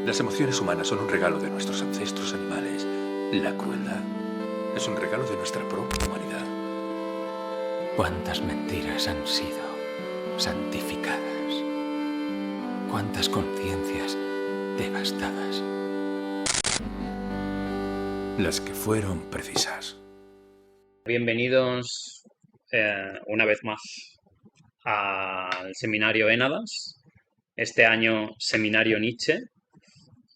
Las emociones humanas son un regalo de nuestros ancestros animales. La crueldad es un regalo de nuestra propia humanidad. ¿Cuántas mentiras han sido santificadas? ¿Cuántas conciencias devastadas? Las que fueron precisas. Bienvenidos una vez más al seminario Énadas, este año seminario Nietzsche.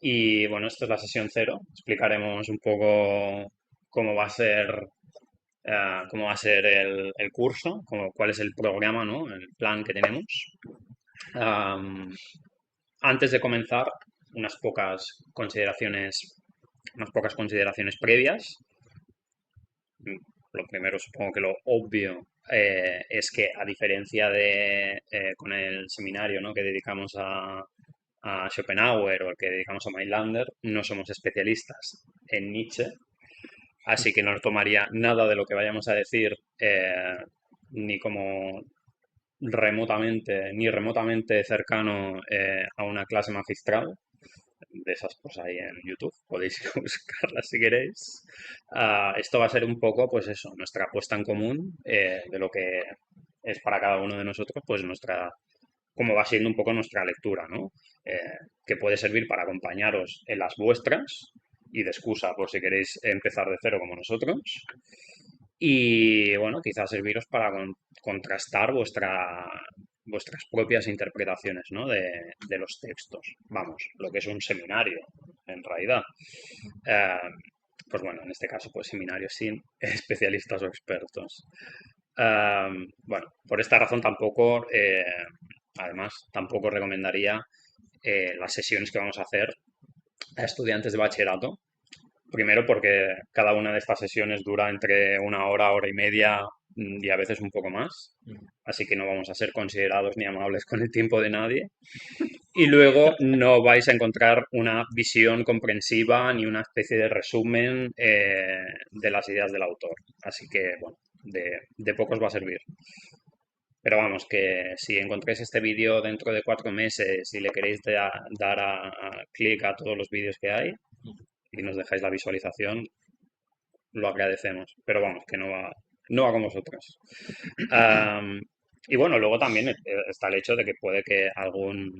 Y bueno, esto es la sesión 0. Explicaremos un poco cómo va a ser, el curso, cuál es el programa, ¿no? El plan que tenemos. Antes de comenzar, unas pocas consideraciones previas. Lo primero, supongo que lo obvio es que, a diferencia de con el seminario, ¿no?, que dedicamos a Schopenhauer o el que dedicamos a Mailander, no somos especialistas en Nietzsche, así que no tomaría nada de lo que vayamos a decir ni como remotamente cercano a una clase magistral. De esas cosas ahí en YouTube, podéis buscarlas si queréis. Esto va a ser un poco, pues eso, nuestra apuesta en común de lo que es para cada uno de nosotros, pues cómo va siendo un poco nuestra lectura, ¿no? Que puede servir para acompañaros en las vuestras y de excusa por si queréis empezar de cero como nosotros. Y bueno, quizás serviros para contrastar vuestras propias interpretaciones, ¿no?, de los textos. Vamos, lo que es un seminario, en realidad. Eh, pues bueno, en este caso, pues seminario sin especialistas o expertos. Bueno, por esta razón tampoco, además, tampoco recomendaría las sesiones que vamos a hacer a estudiantes de bachillerato. Primero porque cada una de estas sesiones dura entre una hora, hora y media y a veces un poco más. Así que no vamos a ser considerados ni amables con el tiempo de nadie. Y luego no vais a encontrar una visión comprensiva ni una especie de resumen de las ideas del autor. Así que, bueno, de poco os va a servir. Pero vamos, que si encontráis este vídeo dentro de 4 meses y le queréis dar a clic a todos los vídeos que hay y nos dejáis la visualización, lo agradecemos. Pero vamos, que no va con vosotros. Y bueno, luego también está el hecho de que puede que algún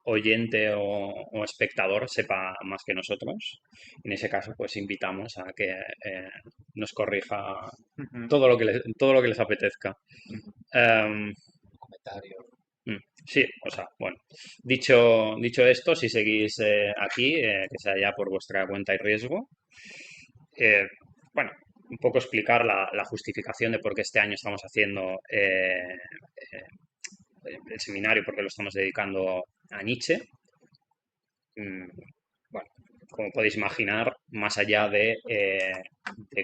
oyente o espectador sepa más que nosotros. En ese caso, pues invitamos a que nos corrija todo lo que les apetezca. Comentario. Sí, o sea, bueno, dicho esto, si seguís aquí, que sea ya por vuestra cuenta y riesgo, bueno, un poco explicar la justificación de por qué este año estamos haciendo el seminario, por qué lo estamos dedicando a Nietzsche. Bueno, como podéis imaginar, más allá de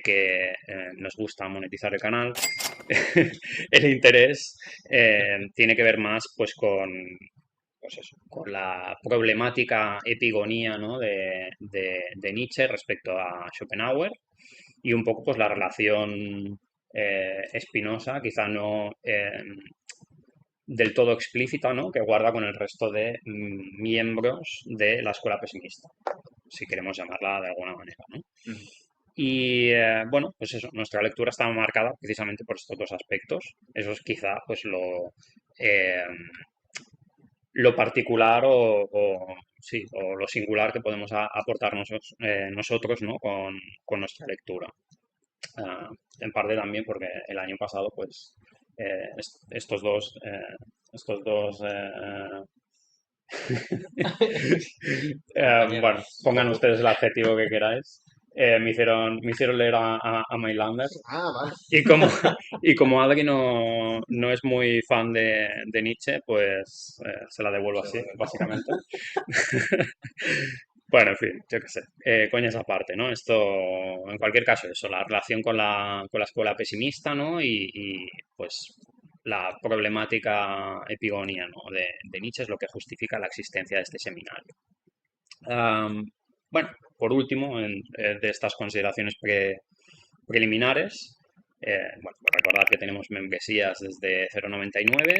que nos gusta monetizar el canal, el interés tiene que ver más pues pues eso, con la problemática epigonía, ¿no?, de Nietzsche respecto a Schopenhauer y un poco pues la relación espinosa, quizá no del todo explícita, ¿no?, que guarda con el resto de miembros de la escuela pesimista, si queremos llamarla de alguna manera, ¿no? Y bueno, pues eso, nuestra lectura está marcada precisamente por estos dos aspectos. Eso es quizá pues eh, lo particular sí, o lo singular que podemos aportar nosotros, ¿no?, con nuestra lectura. En parte también porque el año pasado, pues, estos dos bueno, pongan ustedes el adjetivo que queráis. Me hicieron leer a Mailander. Ah, vale. Y como, y como Adri no es muy fan de Nietzsche, pues se la devuelvo así, básicamente. Bueno, en fin, yo qué sé. Coñas aparte, ¿no? Esto, en cualquier caso, eso, la relación con la escuela pesimista, ¿no? Pues la problemática epigonía, ¿no?, de Nietzsche es lo que justifica la existencia de este seminario. Bueno, por último, de estas consideraciones preliminares, bueno, pues recordad que tenemos membresías desde 0,99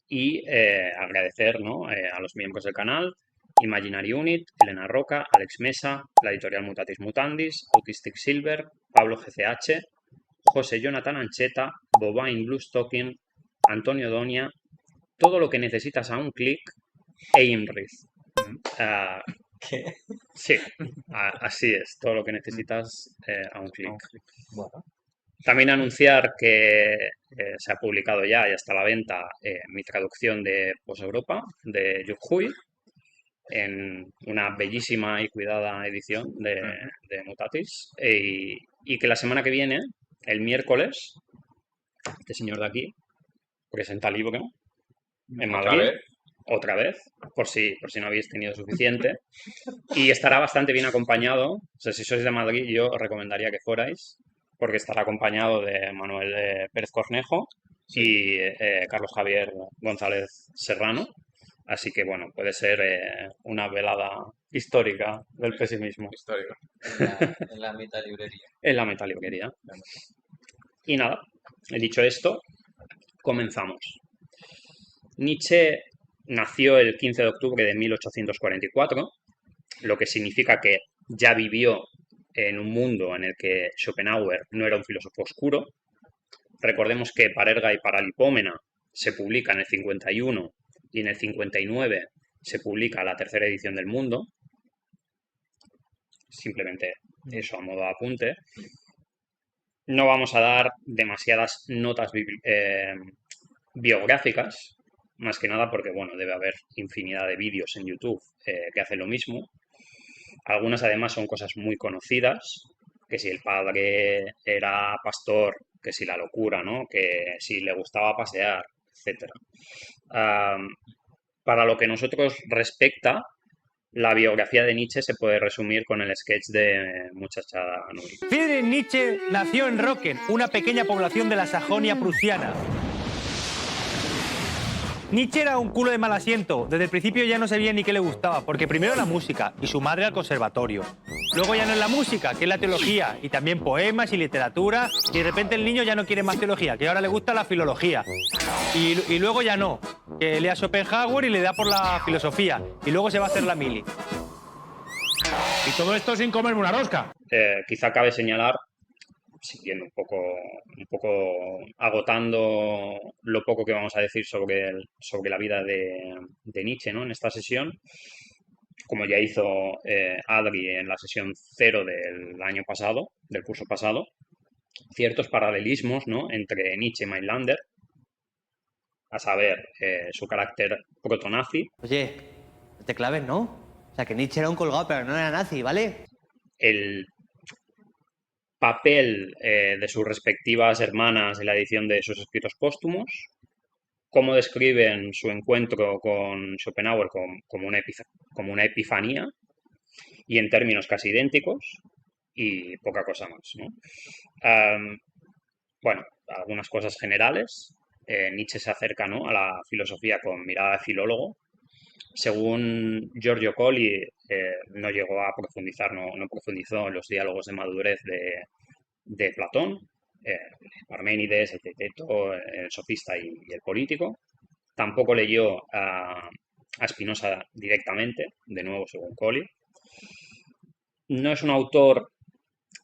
y agradecer, ¿no?, a los miembros del canal Imaginary Unit, Elena Roca, Alex Mesa, la editorial Mutatis Mutandis, Autistic Silver, Pablo GCH, José Jonathan Ancheta, Bovine Blue Stocking, Antonio Donia, todo lo que necesitas a un clic e Imriz. ¿Qué? Sí, así es, todo lo que necesitas a un clic. Bueno, También anunciar que se ha publicado ya y está a la venta mi traducción de Post Europa de Yukhui en una bellísima y cuidada edición de Mutatis y que la semana que viene, el miércoles, este señor de aquí presenta libro en ¿otra Madrid, vez? otra vez, por si no habéis tenido suficiente, y estará bastante bien acompañado. O sea, si sois de Madrid, yo os recomendaría que fuerais, porque estará acompañado de Manuel Pérez Cornejo y Carlos Javier González Serrano. Así que, bueno, puede ser una velada histórica del pesimismo Histórico. En la mitad librería. en la metalibrería. Y nada, he dicho esto, comenzamos. Nietzsche nació el 15 de octubre de 1844, lo que significa que ya vivió en un mundo en el que Schopenhauer no era un filósofo oscuro. Recordemos que Parerga y Paralipómena se publica en el 51 y en el 59 se publica la tercera edición del Mundo. Simplemente eso a modo de apunte. No vamos a dar demasiadas notas biográficas, más que nada porque, bueno, debe haber infinidad de vídeos en YouTube que hacen lo mismo. Algunas además son cosas muy conocidas, que si el padre era pastor, que si la locura, ¿no? Que si le gustaba pasear, etc. Para lo que nosotros respecta, la biografía de Nietzsche se puede resumir con el sketch de Muchacha Nui. Friedrich Nietzsche nació en Rocken, una pequeña población de la Sajonia prusiana. Nietzsche era un culo de mal asiento. Desde el principio ya no sabía ni qué le gustaba, porque primero la música y su madre al conservatorio. Luego ya no es la música, que es la teología, y también poemas y literatura, y de repente el niño ya no quiere más teología, que ahora le gusta la filología. Y luego ya no, que lea Schopenhauer y le da por la filosofía, y luego se va a hacer la mili. Y todo esto sin comerme una rosca. Quizá cabe señalar, siguiendo un poco agotando lo poco que vamos a decir sobre la vida de Nietzsche, ¿no? En esta sesión, como ya hizo Adri en la sesión 0 del año pasado, del curso pasado, ciertos paralelismos, ¿no? Entre Nietzsche y Mailander, a saber, su carácter protonazi, Oye, no te claves, ¿no? O sea, que Nietzsche era un colgado, pero no era nazi, ¿vale? el papel de sus respectivas hermanas en la edición de sus escritos póstumos, cómo describen su encuentro con Schopenhauer como una epifanía y en términos casi idénticos y poca cosa más, ¿no? Bueno, algunas cosas generales. Nietzsche se acerca, ¿no?, a la filosofía con mirada de filólogo. Según Giorgio Colli, no llegó a profundizar, no profundizó en los diálogos de madurez de Platón, Parménides, el Teeteto, el sofista y el político. Tampoco leyó a Spinoza directamente, de nuevo según Colli. No es un autor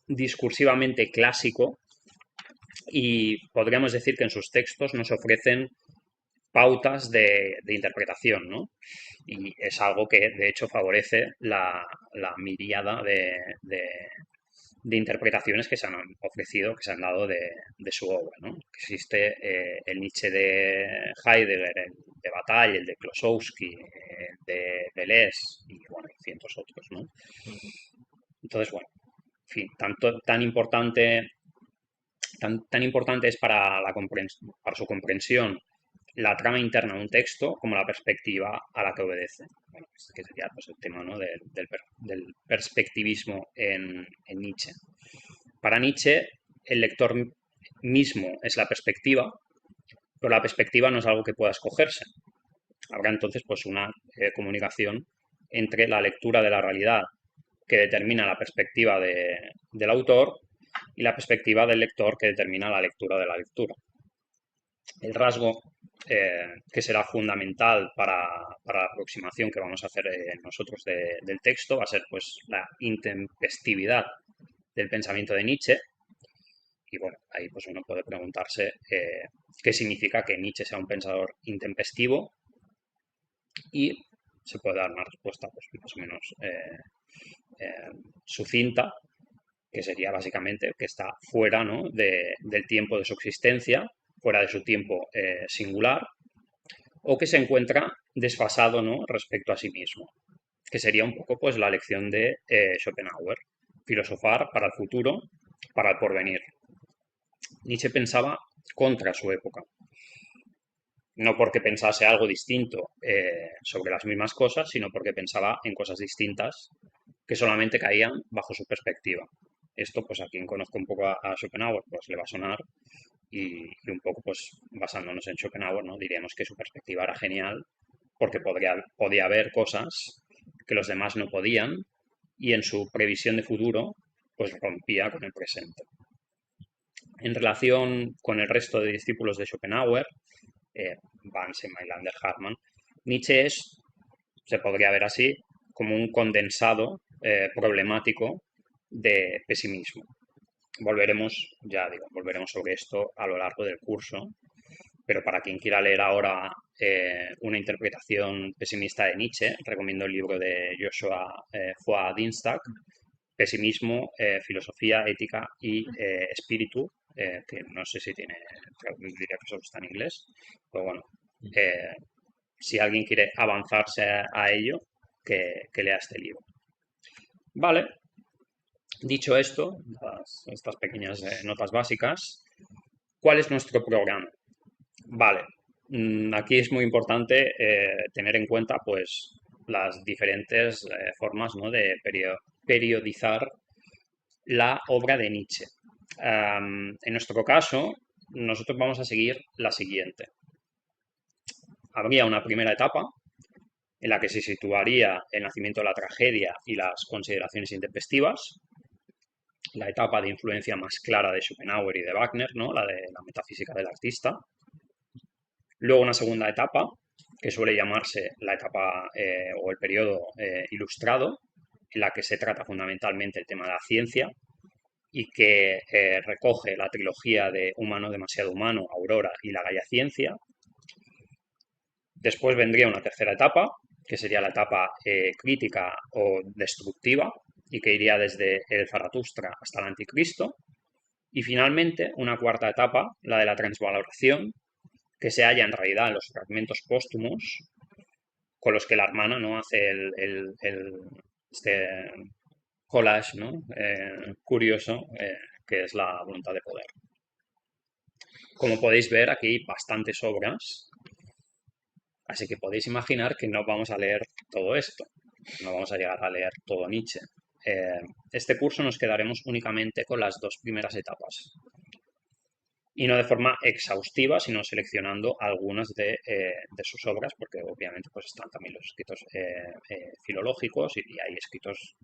discursivamente clásico y podríamos decir que en sus textos nos ofrecen pautas de interpretación, ¿no? Y es algo que de hecho favorece la miríada de interpretaciones que se han ofrecido, que se han dado de su obra, ¿no? Existe el Nietzsche de Heidegger, el de Bataille, el de Klossowski, el de Deleuze y, bueno, cientos otros, ¿no? Entonces, bueno, en fin, tan importante es para su comprensión la trama interna de un texto como la perspectiva a la que obedece. Bueno, que sería pues, el tema, ¿no?, del perspectivismo en Nietzsche. Para Nietzsche, el lector mismo es la perspectiva, pero la perspectiva no es algo que pueda escogerse. Habrá entonces pues, una comunicación entre la lectura de la realidad que determina la perspectiva del autor y la perspectiva del lector que determina la lectura de la lectura. El rasgo que será fundamental para la aproximación que vamos a hacer nosotros del texto va a ser pues la intempestividad del pensamiento de Nietzsche. Y bueno, ahí pues uno puede preguntarse qué significa que Nietzsche sea un pensador intempestivo, y se puede dar una respuesta pues más o menos sucinta, que sería básicamente que está fuera, ¿no?, del tiempo de su existencia, fuera de su tiempo singular, o que se encuentra desfasado, ¿no?, respecto a sí mismo, que sería un poco pues la lección de Schopenhauer, filosofar para el futuro, para el porvenir. Nietzsche pensaba contra su época, no porque pensase algo distinto sobre las mismas cosas, sino porque pensaba en cosas distintas que solamente caían bajo su perspectiva. Esto, pues a quien conozca un poco a Schopenhauer, pues le va a sonar, y un poco pues basándonos en Schopenhauer, ¿no?, diríamos que su perspectiva era genial porque podía ver cosas que los demás no podían, y en su previsión de futuro pues rompía con el presente. En relación con el resto de discípulos de Schopenhauer, Banse, Mailander, Hartmann, Nietzsche se podría ver así, como un condensado problemático de pesimismo. Volveremos sobre esto a lo largo del curso, pero para quien quiera leer ahora una interpretación pesimista de Nietzsche, recomiendo el libro de Joshua Foa-Dinstag, Pesimismo, Filosofía, Ética y Espíritu, que no sé si tiene, diría que solo está en inglés, pero bueno, si alguien quiere avanzarse a ello, que lea este libro. Vale, dicho esto, estas pequeñas notas básicas, ¿cuál es nuestro programa? Vale, aquí es muy importante tener en cuenta pues las diferentes formas, ¿no?, de periodizar la obra de Nietzsche. En nuestro caso, nosotros vamos a seguir la siguiente. Habría una primera etapa en la que se situaría el nacimiento de la tragedia y las consideraciones intempestivas, la etapa de influencia más clara de Schopenhauer y de Wagner, ¿no?, la de la metafísica del artista. Luego una segunda etapa, que suele llamarse la etapa o el periodo ilustrado, en la que se trata fundamentalmente el tema de la ciencia y que recoge la trilogía de Humano, demasiado humano, Aurora y la Gaia Ciencia. Después vendría una tercera etapa, que sería la etapa crítica o destructiva, y que iría desde el Zaratustra hasta el Anticristo. Y finalmente una cuarta etapa, la de la transvaloración, que se halla en realidad en los fragmentos póstumos, con los que la hermana no hace este collage, ¿no?, curioso, que es la voluntad de poder. Como podéis ver, aquí hay bastantes obras, así que podéis imaginar que no vamos a leer todo esto, no vamos a llegar a leer todo Nietzsche. Este curso nos quedaremos únicamente con las dos primeras etapas, y no de forma exhaustiva, sino seleccionando algunas de sus obras, porque obviamente pues están también los escritos filológicos, y hay escritos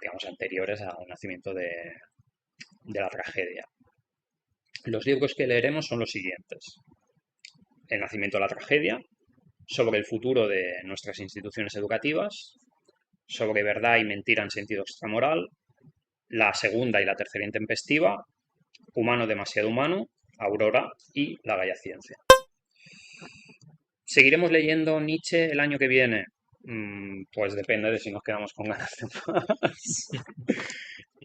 digamos anteriores al nacimiento de la tragedia. Los libros que leeremos son los siguientes: El nacimiento de la tragedia, sobre el futuro de nuestras instituciones educativas, sobre verdad y mentira en sentido extramoral, la segunda y la tercera intempestiva, Humano, demasiado humano, Aurora y la Gaia Ciencia. ¿Seguiremos leyendo Nietzsche el año que viene? Pues depende de si nos quedamos con ganas de más.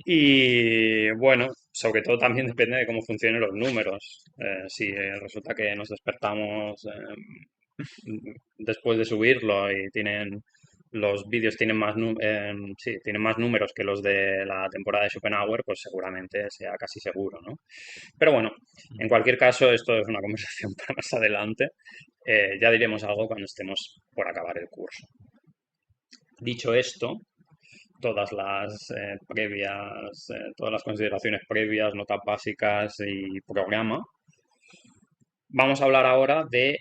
Y bueno, sobre todo también depende de cómo funcionen los números. Si resulta que nos despertamos después de subirlo y los vídeos tienen más números que los de la temporada de Schopenhauer, pues seguramente sea casi seguro, ¿no? Pero bueno, en cualquier caso, esto es una conversación para más adelante. Ya diremos algo cuando estemos por acabar el curso. Dicho esto, todas las todas las consideraciones previas, notas básicas y programa, vamos a hablar ahora de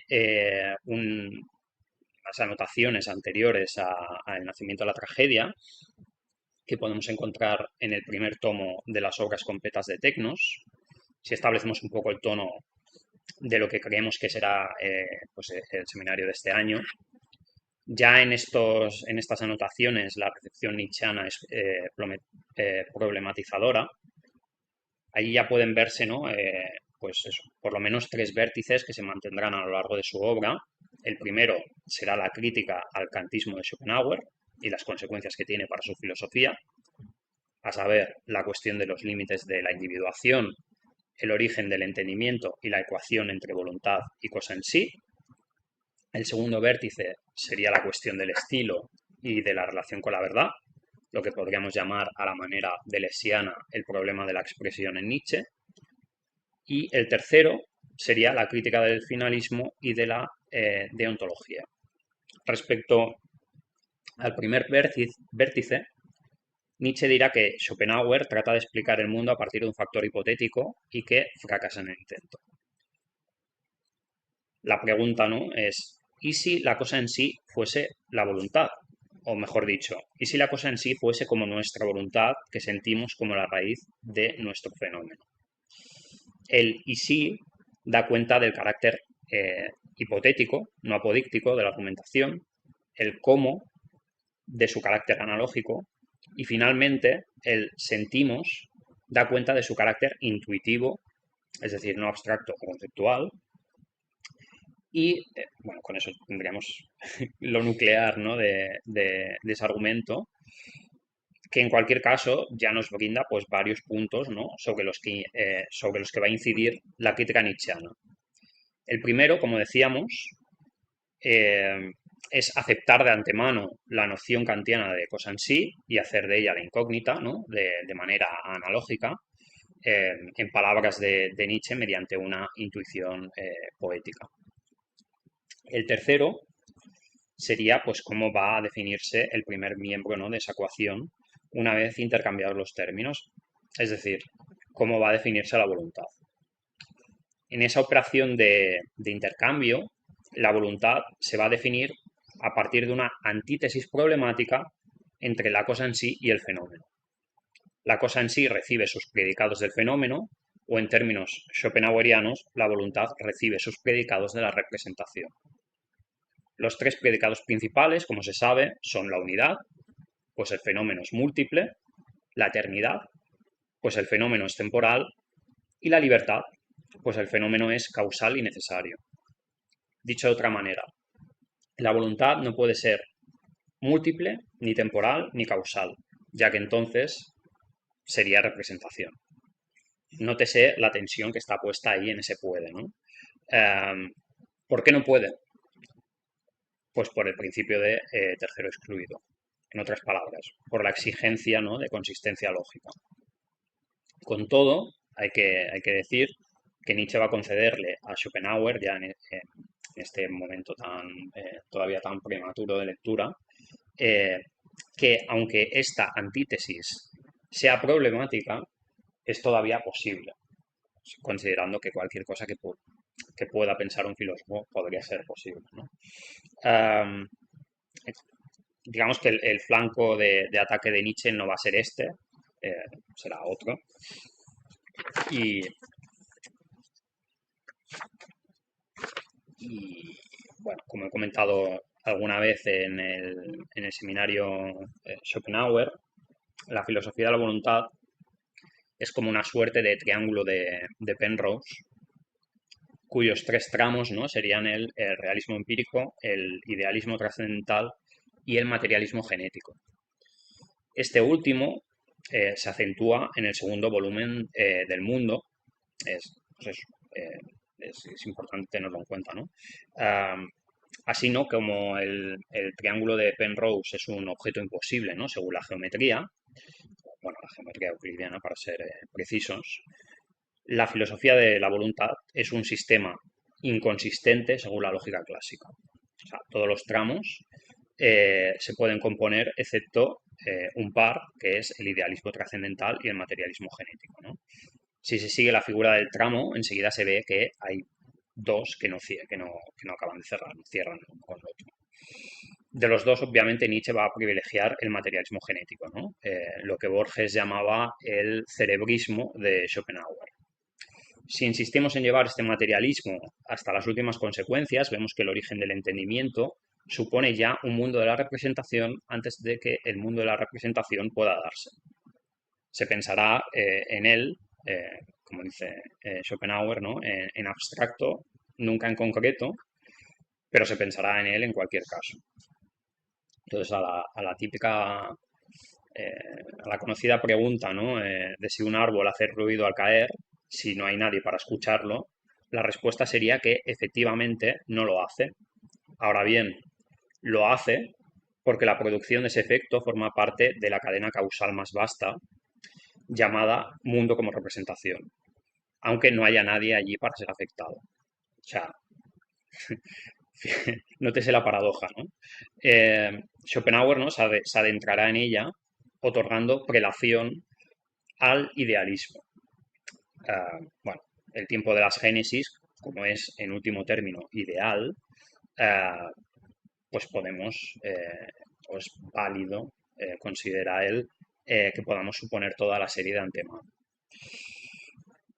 las anotaciones anteriores al nacimiento de la tragedia, que podemos encontrar en el primer tomo de las obras completas de Tecnos. Si establecemos un poco el tono de lo que creemos que será pues, el seminario de este año. Ya en estas anotaciones la recepción nietzscheana es problematizadora. Allí ya pueden verse, ¿no? Pues eso, por lo menos 3 vértices que se mantendrán a lo largo de su obra. El primero será la crítica al kantismo de Schopenhauer y las consecuencias que tiene para su filosofía, a saber, la cuestión de los límites de la individuación, el origen del entendimiento y la ecuación entre voluntad y cosa en sí. El segundo vértice sería la cuestión del estilo y de la relación con la verdad, lo que podríamos llamar a la manera deleuziana el problema de la expresión en Nietzsche. Y el tercero sería la crítica del finalismo y de la deontología. Respecto al primer vértice, Nietzsche dirá que Schopenhauer trata de explicar el mundo a partir de un factor hipotético y que fracasa en el intento. La pregunta, ¿no?, es, ¿y si la cosa en sí fuese la voluntad? O mejor dicho, ¿y si la cosa en sí fuese como nuestra voluntad que sentimos como la raíz de nuestro fenómeno? El y si da cuenta del carácter hipotético, no apodíctico, de la argumentación, el cómo de su carácter analógico y finalmente el sentimos da cuenta de su carácter intuitivo, es decir, no abstracto o conceptual. Y bueno, con eso tendríamos lo nuclear, ¿no?, de ese argumento, que en cualquier caso ya nos brinda pues varios puntos, ¿no?, sobre los que va a incidir la crítica nietzscheana. El primero, como decíamos, es aceptar de antemano la noción kantiana de cosa en sí y hacer de ella la incógnita, ¿no?, de manera analógica, en palabras de Nietzsche, mediante una intuición poética. El tercero sería pues cómo va a definirse el primer miembro, ¿no?, de esa ecuación una vez intercambiados los términos, es decir, cómo va a definirse la voluntad. En esa operación de intercambio, la voluntad se va a definir a partir de una antítesis problemática entre la cosa en sí y el fenómeno. La cosa en sí recibe sus predicados del fenómeno, o en términos schopenhauerianos, la voluntad recibe sus predicados de la representación. Los 3 predicados principales, como se sabe, son la unidad, pues el fenómeno es múltiple, la eternidad, pues el fenómeno es temporal, y la libertad, pues el fenómeno es causal y necesario. Dicho de otra manera, la voluntad no puede ser múltiple, ni temporal, ni causal, ya que entonces sería representación. Nótese la tensión que está puesta ahí en ese puede, ¿no? ¿Por qué no puede? Pues por el principio de tercero excluido. En otras palabras, por la exigencia, ¿no?, de consistencia lógica. Con todo, hay que decir que Nietzsche va a concederle a Schopenhauer, ya en este momento todavía tan prematuro de lectura, que aunque esta antítesis sea problemática, es todavía posible, considerando que cualquier cosa que pueda pensar un filósofo podría ser posible, ¿no? Digamos que el flanco de ataque de Nietzsche no va a ser este, será otro. Y bueno, como he comentado alguna vez en el seminario Schopenhauer, la filosofía de la voluntad es como una suerte de triángulo de Penrose, cuyos 3 tramos, ¿no?, serían el realismo empírico, el idealismo trascendental y el materialismo genético. Este último se acentúa en el segundo volumen del Mundo. Es importante tenerlo en cuenta, ¿no? Así, ¿no?, como el triángulo de Penrose es un objeto imposible, ¿no?, según la geometría, bueno, la geometría euclidiana para ser precisos, la filosofía de la voluntad es un sistema inconsistente según la lógica clásica. O sea, todos los tramos se pueden componer excepto un par, que es el idealismo trascendental y el materialismo genético, ¿no? Si se sigue la figura del tramo, enseguida se ve que hay 2 que no acaban de cerrar, no cierran con el otro. De los 2, obviamente, Nietzsche va a privilegiar el materialismo genético, ¿no? Lo que Borges llamaba el cerebrismo de Schopenhauer. Si insistimos en llevar este materialismo hasta las últimas consecuencias, vemos que el origen del entendimiento supone ya un mundo de la representación antes de que el mundo de la representación pueda darse. Se pensará en él, como dice Schopenhauer, ¿no? En abstracto, nunca en concreto, pero se pensará en él en cualquier caso. Entonces, a la típica, a la conocida pregunta, ¿no? De si un árbol hace ruido al caer, si no hay nadie para escucharlo, la respuesta sería que efectivamente no lo hace. Ahora bien, lo hace porque la producción de ese efecto forma parte de la cadena causal más vasta llamada mundo como representación, aunque no haya nadie allí para ser afectado. O sea, nótese la paradoja, ¿no? Schopenhauer, ¿no? se adentrará en ella otorgando prelación al idealismo. Bueno, el tiempo de las génesis, como es en último término ideal, pues podemos, o es válido, considera él, que podamos suponer toda la serie de antemano.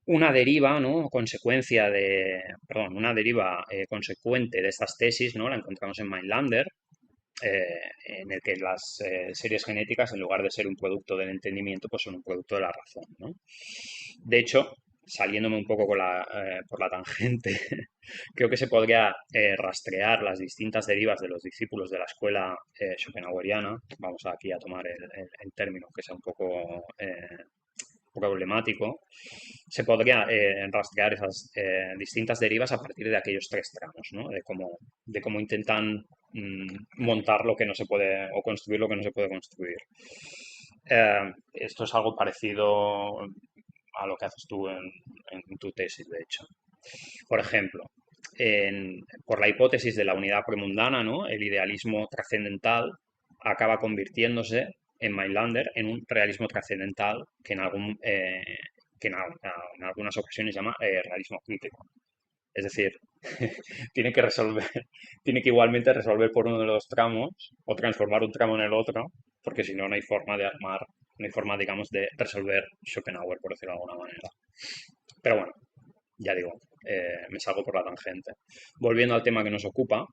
Una deriva, ¿no? Consecuencia de, perdón, una deriva consecuente de estas tesis, ¿no? La encontramos en Mindlander, en el que las series genéticas, en lugar de ser un producto del entendimiento, pues son un producto de la razón, ¿no? De hecho, saliéndome un poco por la tangente, creo que se podría rastrear las distintas derivas de los discípulos de la escuela schopenhaueriana. Vamos aquí a tomar el término que sea un poco problemático. Se podría rastrear esas distintas derivas a partir de aquellos tres tramos, ¿no? De cómo intentan montar lo que no se puede o construir lo que no se puede construir. Esto es algo parecido a lo que haces tú en tu tesis, de hecho. Por ejemplo, por la hipótesis de la unidad premundana, ¿no? El idealismo trascendental acaba convirtiéndose en Mindlander en un realismo trascendental que en algunas ocasiones llama realismo crítico. Es decir, tiene que igualmente resolver por uno de los tramos o transformar un tramo en el otro, porque si no, no hay forma de armar, no hay forma, digamos, de resolver Schopenhauer, por decirlo de alguna manera. Pero bueno, ya digo, me salgo por la tangente. Volviendo al tema que nos ocupa,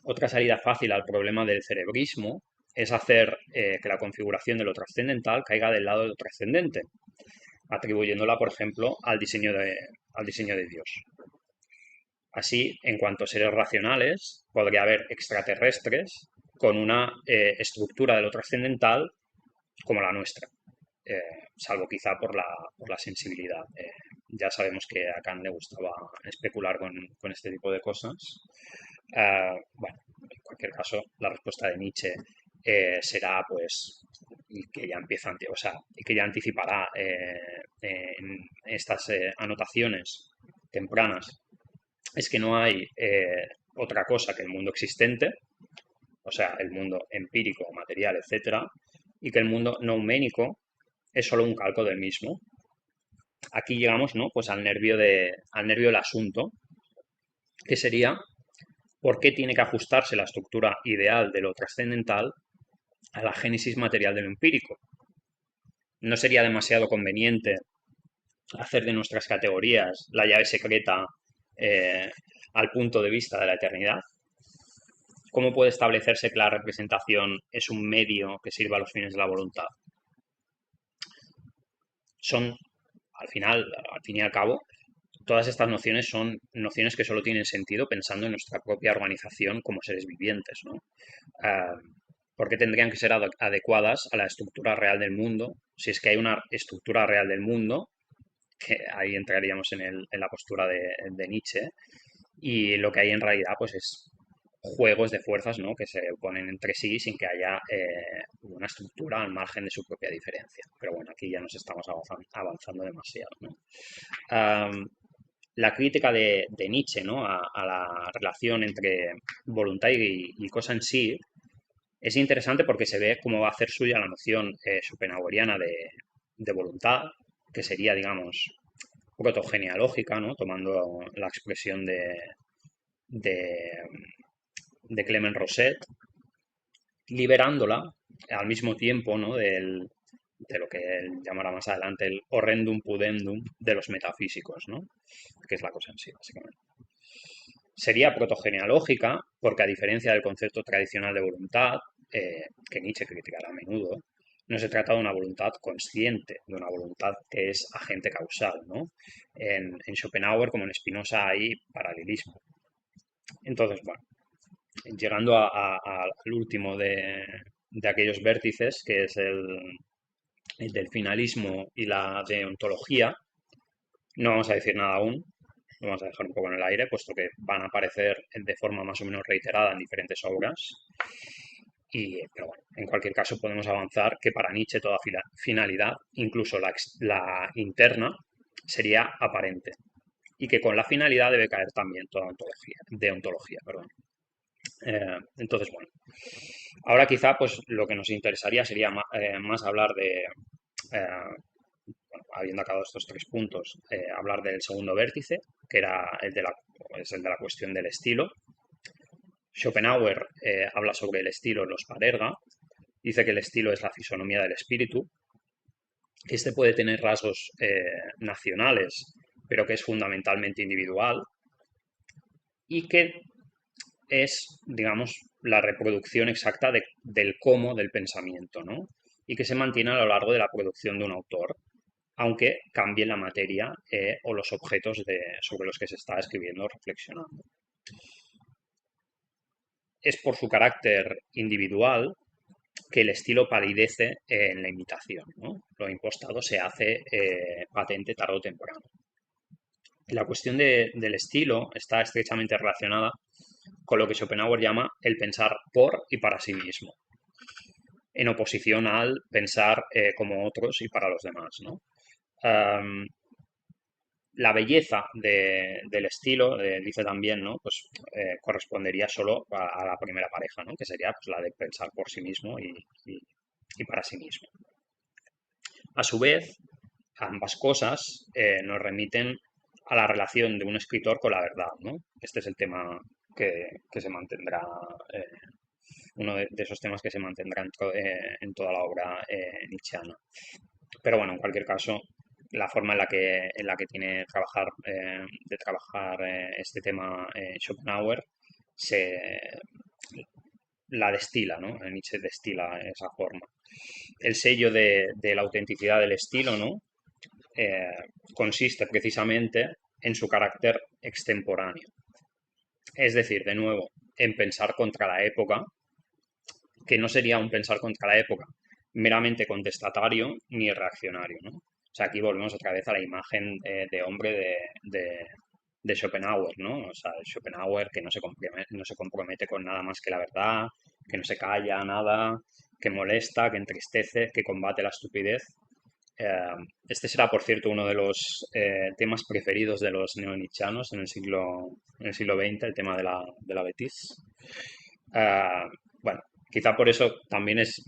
otra salida fácil al problema del cerebrismo es hacer que la configuración de lo trascendental caiga del lado de lo trascendente, atribuyéndola, por ejemplo, al diseño de Dios. Así, en cuanto a seres racionales, podría haber extraterrestres con una estructura de lo trascendental como la nuestra, salvo quizá por la sensibilidad. Ya sabemos que a Kant le gustaba especular con este tipo de cosas. Bueno, en cualquier caso, la respuesta de Nietzsche será, pues, y que ya empieza, o sea, y que ya anticipará en estas anotaciones tempranas, es que no hay otra cosa que el mundo existente, o sea, el mundo empírico, material, etcétera, y que el mundo nouménico es solo un calco del mismo. Aquí llegamos, ¿no? Pues al nervio del asunto, que sería por qué tiene que ajustarse la estructura ideal de lo trascendental a la génesis material de lo empírico. ¿No sería demasiado conveniente hacer de nuestras categorías la llave secreta al punto de vista de la eternidad? ¿Cómo puede establecerse que la representación es un medio que sirva a los fines de la voluntad? Son, al fin y al cabo, todas estas nociones son nociones que solo tienen sentido pensando en nuestra propia organización como seres vivientes, ¿no? Porque tendrían que ser adecuadas a la estructura real del mundo, si es que hay una estructura real del mundo, que ahí entraríamos en la postura de Nietzsche, y lo que hay en realidad pues es juegos de fuerzas, ¿no? Que se oponen entre sí sin que haya una estructura al margen de su propia diferencia. Pero bueno, aquí ya nos estamos avanzando demasiado, ¿no? La crítica de Nietzsche, ¿no? a la relación entre voluntad y cosa en sí es interesante porque se ve cómo va a hacer suya la noción schopenhaueriana de voluntad, que sería, digamos, protogenealógica, ¿no? Tomando la expresión de Clement Rosset, liberándola al mismo tiempo, ¿no? del de lo que él llamará más adelante el horrendum pudendum de los metafísicos, ¿no? Que es la cosa en sí, básicamente. Sería protogenealógica porque, a diferencia del concepto tradicional de voluntad, que Nietzsche criticará a menudo, no se trata de una voluntad consciente, de una voluntad que es agente causal, ¿no? En Schopenhauer, como en Spinoza, hay paralelismo. Entonces, bueno, llegando al último de aquellos vértices, que es el del finalismo y la deontología, no vamos a decir nada aún, lo vamos a dejar un poco en el aire, puesto que van a aparecer de forma más o menos reiterada en diferentes obras. Pero bueno, en cualquier caso podemos avanzar que para Nietzsche toda finalidad, incluso la interna, sería aparente. Y que con la finalidad debe caer también toda deontología. Perdón. Entonces, bueno, ahora quizá pues lo que nos interesaría sería más hablar de, bueno, habiendo acabado estos 3 puntos, hablar del segundo vértice, que era es el de la cuestión del estilo. Schopenhauer habla sobre el estilo en los Parerga, dice que el estilo es la fisonomía del espíritu, que este puede tener rasgos nacionales, pero que es fundamentalmente individual, y que es, digamos, la reproducción exacta del cómo del pensamiento, ¿no? Y que se mantiene a lo largo de la producción de un autor, aunque cambie la materia o los objetos sobre los que se está escribiendo o reflexionando. Es por su carácter individual que el estilo palidece en la imitación, ¿no? Lo impostado se hace patente tarde o temprano. La cuestión del estilo está estrechamente relacionada con lo que Schopenhauer llama el pensar por y para sí mismo, en oposición al pensar como otros y para los demás, ¿no? La belleza del estilo, dice también, ¿no? Pues correspondería solo a la primera pareja, ¿no? Que sería pues, la de pensar por sí mismo y para sí mismo. A su vez, ambas cosas nos remiten a la relación de un escritor con la verdad, ¿no? Este es el tema que se mantendrá, uno de esos temas que se mantendrá en toda la obra nietzscheana. Pero bueno, en cualquier caso, la forma en la que tiene de trabajar este tema Schopenhauer la destila, ¿no? Nietzsche destila esa forma. El sello de la autenticidad del estilo, ¿no? Consiste precisamente en su carácter extemporáneo. Es decir, de nuevo, en pensar contra la época, que no sería un pensar contra la época meramente contestatario ni reaccionario, ¿no? O sea, aquí volvemos otra vez a la imagen de hombre de Schopenhauer, ¿no? O sea, Schopenhauer que no se compromete con nada más que la verdad, que no se calla nada, que molesta, que entristece, que combate la estupidez. Este será, por cierto, uno de los temas preferidos de los neonietzscheanos en el siglo XX, el tema de la bêtise. Bueno, quizá por eso también es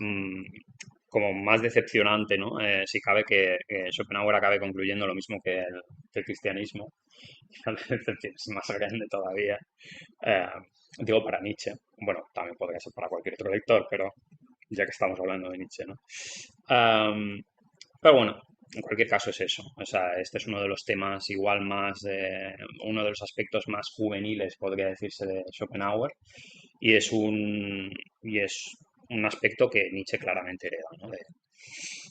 como más decepcionante, ¿no? Si cabe que Schopenhauer acabe concluyendo lo mismo que el cristianismo. La decepción es más grande todavía. Digo para Nietzsche. Bueno, también podría ser para cualquier otro lector, pero ya que estamos hablando de Nietzsche, ¿no? Pero bueno, en cualquier caso es eso. O sea, este es uno de los temas igual uno de los aspectos más juveniles, podría decirse, de Schopenhauer. Y es un aspecto que Nietzsche claramente hereda, ¿no?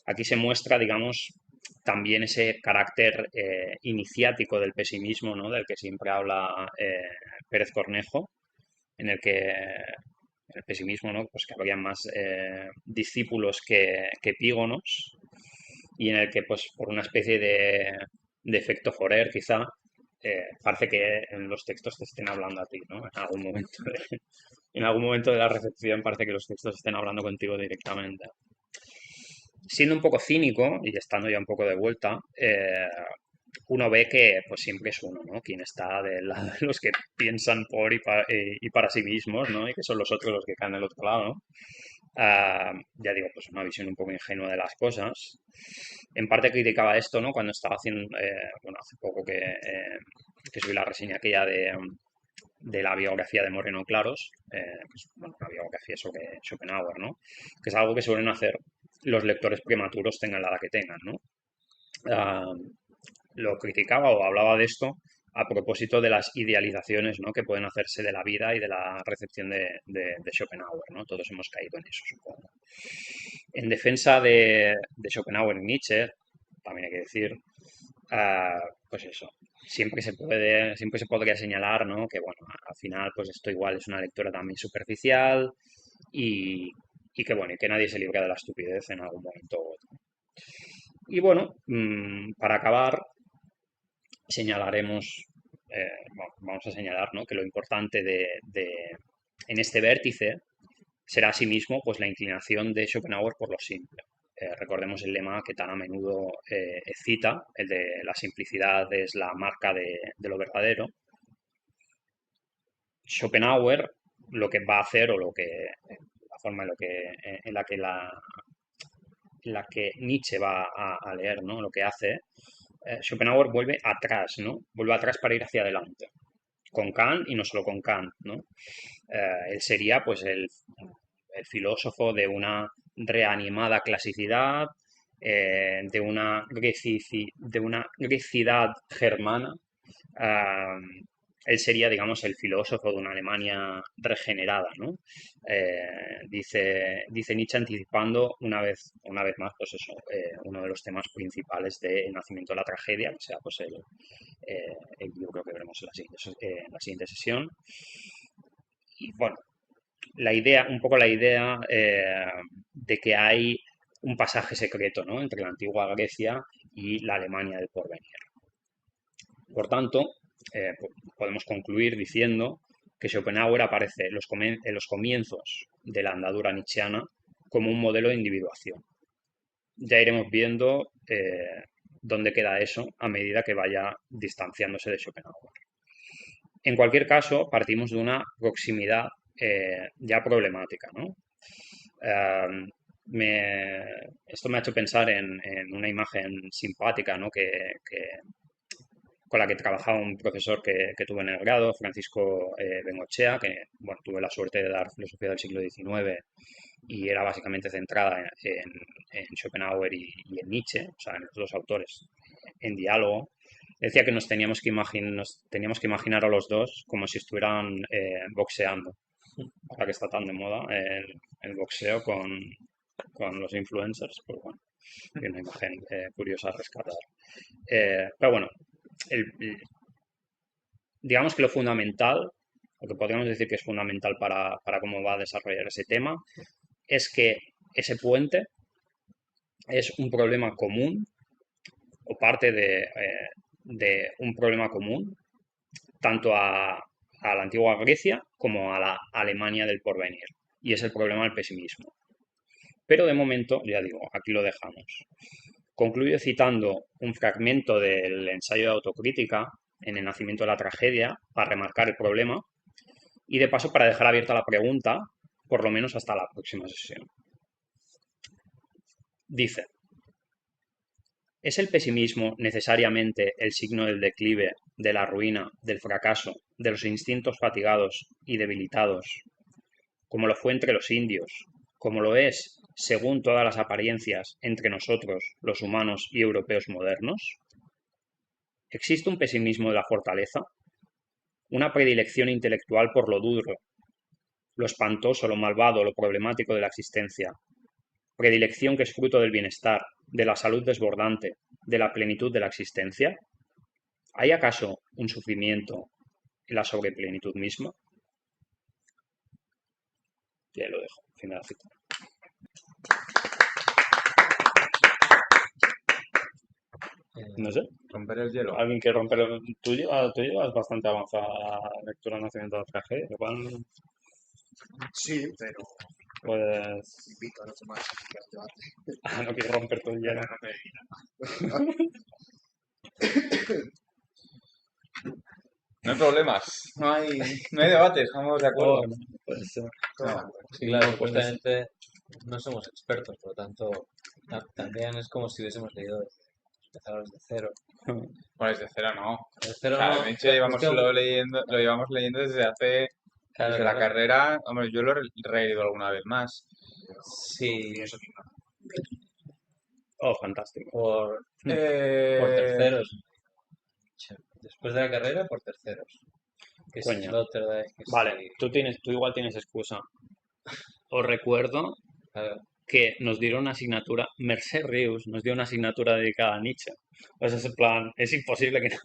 Aquí se muestra, digamos, también ese carácter iniciático del pesimismo, ¿no? Del que siempre habla Pérez Cornejo, en el que el pesimismo, ¿no? Pues que habría más discípulos que epígonos, y en el que, pues, por una especie de efecto Forer, quizá, parece que en los textos te estén hablando a ti, ¿no? En algún momento de la recepción parece que los textos estén hablando contigo directamente. Siendo un poco cínico y estando ya un poco de vuelta, uno ve que pues siempre es uno, ¿no? Quien está del lado de los que piensan por y para sí mismos, ¿no? Y que son los otros los que caen del otro lado, ¿no? Ya digo, pues una visión un poco ingenua de las cosas. En parte criticaba esto, ¿no? Cuando estaba haciendo, bueno, hace poco que subí la reseña aquella de la biografía de Moreno Claros, pues, bueno, una biografía sobre Schopenhauer, ¿no? Que es algo que suelen hacer los lectores prematuros tengan la edad que tengan, ¿no? Ah, lo criticaba o hablaba de esto a propósito de las idealizaciones, ¿no?, que pueden hacerse de la vida y de la recepción de Schopenhauer, ¿no? Todos hemos caído en eso, supongo. En defensa de Schopenhauer y Nietzsche, también hay que decir, pues eso, siempre se podría señalar, ¿no?, que bueno, al final pues esto igual es una lectura también superficial y que bueno, y que nadie se libra de la estupidez en algún momento u otro. Y bueno, para acabar, señalaremos, vamos a señalar, ¿no?, que lo importante en este vértice será asimismo pues la inclinación de Schopenhauer por lo simple. Recordemos el lema que tan a menudo cita, el de la simplicidad es la marca de lo verdadero. Schopenhauer lo que va a hacer, o la forma en la que Nietzsche va a leer, ¿no?, lo que hace, Schopenhauer vuelve atrás, ¿no? Vuelve atrás para ir hacia adelante. Con Kant y no solo con Kant, ¿no? Él sería pues el filósofo de una reanimada clasicidad, de una grecidad germana. Él sería, digamos, el filósofo de una Alemania regenerada, ¿no? Dice Nietzsche, anticipando una vez más, pues eso, uno de los temas principales del nacimiento de la tragedia, que sea pues el libro que veremos en la siguiente sesión. Y bueno, un poco la idea de que hay un pasaje secreto, ¿no?, entre la antigua Grecia y la Alemania del porvenir. Por tanto, podemos concluir diciendo que Schopenhauer aparece en los comienzos de la andadura nietzscheana como un modelo de individuación. Ya iremos viendo dónde queda eso a medida que vaya distanciándose de Schopenhauer. En cualquier caso, partimos de una proximidad ya problemática, ¿no? Esto me ha hecho pensar en una imagen simpática, ¿no?, con la que trabajaba un profesor que tuve en el grado, Francisco Bengochea, que bueno, tuve la suerte de dar filosofía del siglo XIX y era básicamente centrada en Schopenhauer y en Nietzsche, o sea, en los dos autores en diálogo. Decía que nos teníamos que imaginar a los dos como si estuvieran boxeando, ahora que está tan de moda el boxeo con los influencers, pues bueno, es una imagen curiosa a rescatar. Pero bueno, digamos que lo fundamental, lo que podríamos decir que es fundamental para cómo va a desarrollar ese tema, es que ese puente es un problema común o parte de un problema común tanto a la antigua Grecia como a la Alemania del porvenir, y es el problema del pesimismo. Pero de momento, ya digo, aquí lo dejamos. Concluyo citando un fragmento del ensayo de autocrítica en el nacimiento de la tragedia para remarcar el problema y de paso para dejar abierta la pregunta, por lo menos hasta la próxima sesión. Dice: ¿es el pesimismo necesariamente el signo del declive, de la ruina, del fracaso, de los instintos fatigados y debilitados, como lo fue entre los indios, como lo es, según todas las apariencias, entre nosotros, los humanos y europeos modernos? ¿Existe un pesimismo de la fortaleza? ¿Una predilección intelectual por lo duro, lo espantoso, lo malvado, lo problemático de la existencia? ¿Predilección que es fruto del bienestar, de la salud desbordante, de la plenitud de la existencia? ¿Hay acaso un sufrimiento en la sobreplenitud misma? Ya lo dejo, fin de la cita. No sé. Romper el hielo. ¿Alguien quiere romper el tuyo? Tú llevas bastante avanzada la lectura del nacimiento de la tragedia. Igual, Sí, pero pues, invito a los demás a que debate. no quiero romper tu hielo. No hay problemas, no hay debates, estamos de acuerdo. Pues, No, sí, claro, no, pues, justamente no somos expertos, por lo tanto, también es como si hubiésemos leído empezar desde cero. Bueno, desde cero no. Desde cero O sea, no, de hecho, es que- lo llevamos leyendo desde hace claro, desde la claro. carrera. Hombre, yo lo he releído alguna vez más. Sí, Y eso que no. Oh, fantástico. Por Eh, terceros. Después de la carrera, por terceros. Que si Coño. Sloterdijk, que Vale, si- tú igual tienes excusa. Os recuerdo Claro. que nos dieron una asignatura, Mercè Rius nos dio una asignatura dedicada a Nietzsche. Pues es en plan, es imposible que no,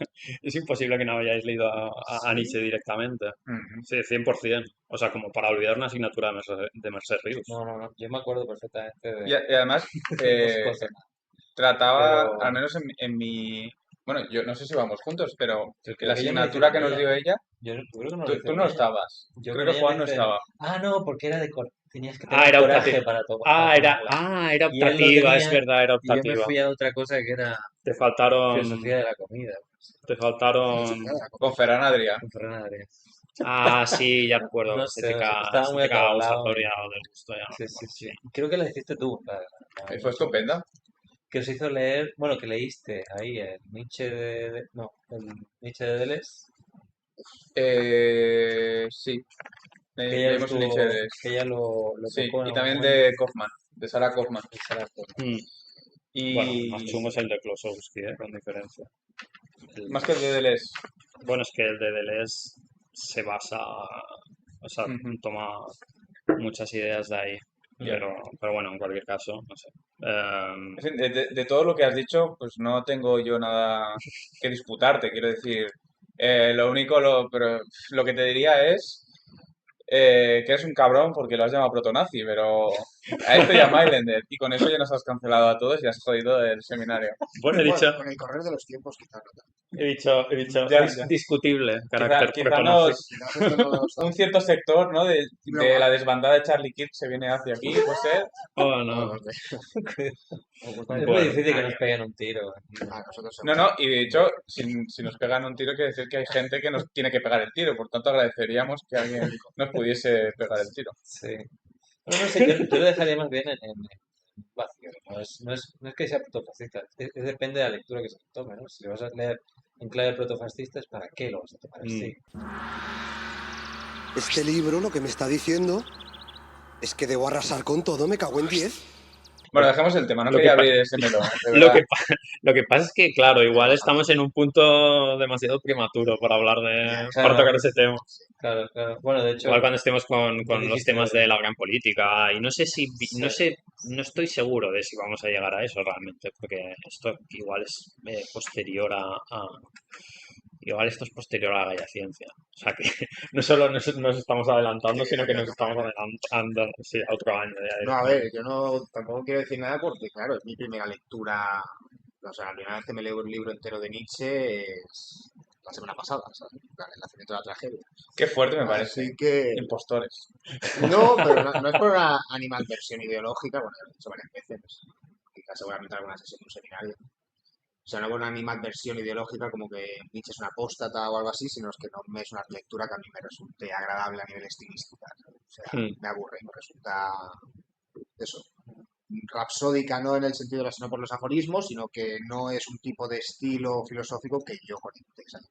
es imposible que no hayáis leído a Nietzsche directamente. ujú. Sí, 100%. O sea, como para olvidar una asignatura de Mercè Rius. No. Yo me acuerdo perfectamente de Y además, dos cosas. trataba, Pero al menos en mi... Bueno, yo no sé si vamos juntos, pero creo la que ella no lo hizo asignatura con que nos ella, dio ¿eh? ella, Yo creo que no lo tú, hice tú con no ella. estabas. Yo Creo con que ella Juan lo no hice. estaba. Ah, no, porque era tenías que Ah, tener era coraje optativa. para tomarla. Era Y él lo optativa, es tenía verdad, era y yo me optativa. fui a otra cosa que era Te faltaron, filosofía de la comida. te faltaron. Con Ferran Adrià. Con Ferran Adrià. Ah, sí, ya recuerdo. No sé, estaba muy Estética acabalado. gustatoria o del gusto, ya no Sí, recuerdo, sí. Creo que la hiciste tú. Y fue estupenda. Que os hizo leer, bueno, que leíste ahí el Nietzsche no, el Nietzsche de Deleuze, Sí, que ella leímos un Nietzsche de... que ella lo Sí, tocó en y algún también momento. de Kaufman, de Sarah Kaufman. Y se la tocó. Mm. Bueno, el más chungo Y es el de Klosowski, con diferencia. más que el de Deleuze. Bueno, es que el de Deleuze se basa, o sea, Ujú. toma muchas ideas de ahí. Ya. Pero bueno, en cualquier caso, no sé. En fin, de todo lo que has dicho, pues no tengo yo nada que disputarte, quiero decir. Lo único, pero lo que te diría es que eres un cabrón porque lo has llamado protonazi, pero a esto y a Mailander, y con eso ya nos has cancelado a todos y has jodido el seminario. Bueno, Bueno, con el correr de los tiempos quizás no tanto. he dicho, Ya, ya. discutible Quizá, carácter quizá protonazi. Quizás esto no nos da. un cierto sector, ¿no? de Broma. la desbandada de Charlie Kirk se viene hacia aquí, puede ser. Oh, No, no. los de- Es Bueno, muy difícil que nos peguen un tiro. a nosotros No, seguro. no, y de hecho, si nos pegan un tiro, quiere decir que hay gente que nos tiene que pegar el tiro, por tanto agradeceríamos que alguien nos pudiese pegar el tiro. Sí. No sé, yo lo dejaría más bien en vacío. No es que sea protofascista, depende de la lectura que se tome, ¿no? Si lo vas a leer en clave protofascista, ¿es para qué lo vas a tomar así? Este libro lo que me está diciendo es que debo arrasar con todo, me cago en 10. Bueno, dejemos el tema, no Lo quería que pa- abrir ese melón, de Lo verdad. lo que pasa es que, claro, igual estamos en un punto demasiado prematuro para hablar Ya, para claro. tocar ese tema. Claro. Bueno, de hecho, Igual cuando estemos tú con los dijiste, temas de la gran política, y no sé no sí, no estoy seguro de si vamos a llegar a eso realmente, porque esto igual es posterior igual esto es posterior a la Gaia Ciencia. O sea que no solo nos estamos adelantando, Sí, sino que hay nos otro estamos país. adelantando, sí, a otro año ya No, a directamente. ver, yo no tampoco quiero decir nada porque, claro, es mi primera lectura. O sea, la primera vez que me leo un libro entero de Nietzsche es la semana pasada, ¿sabes? El nacimiento de la tragedia. Qué fuerte me parece. Así que. Impostores. No, pero no es por una animadversión ideológica, bueno, lo he dicho varias veces, quizás seguramente en alguna sesión de un seminario. O sea, no por una animadversión ideológica como que Nietzsche es una apóstata o algo así, sino es que no me es una lectura que a mí me resulte agradable a nivel estilística, ¿sabes? O sea, Hmm. me aburre, me resulta eso, rapsódica no en el sentido de sino por los aforismos, sino que no es un tipo de estilo filosófico que yo conecte, ¿sabes?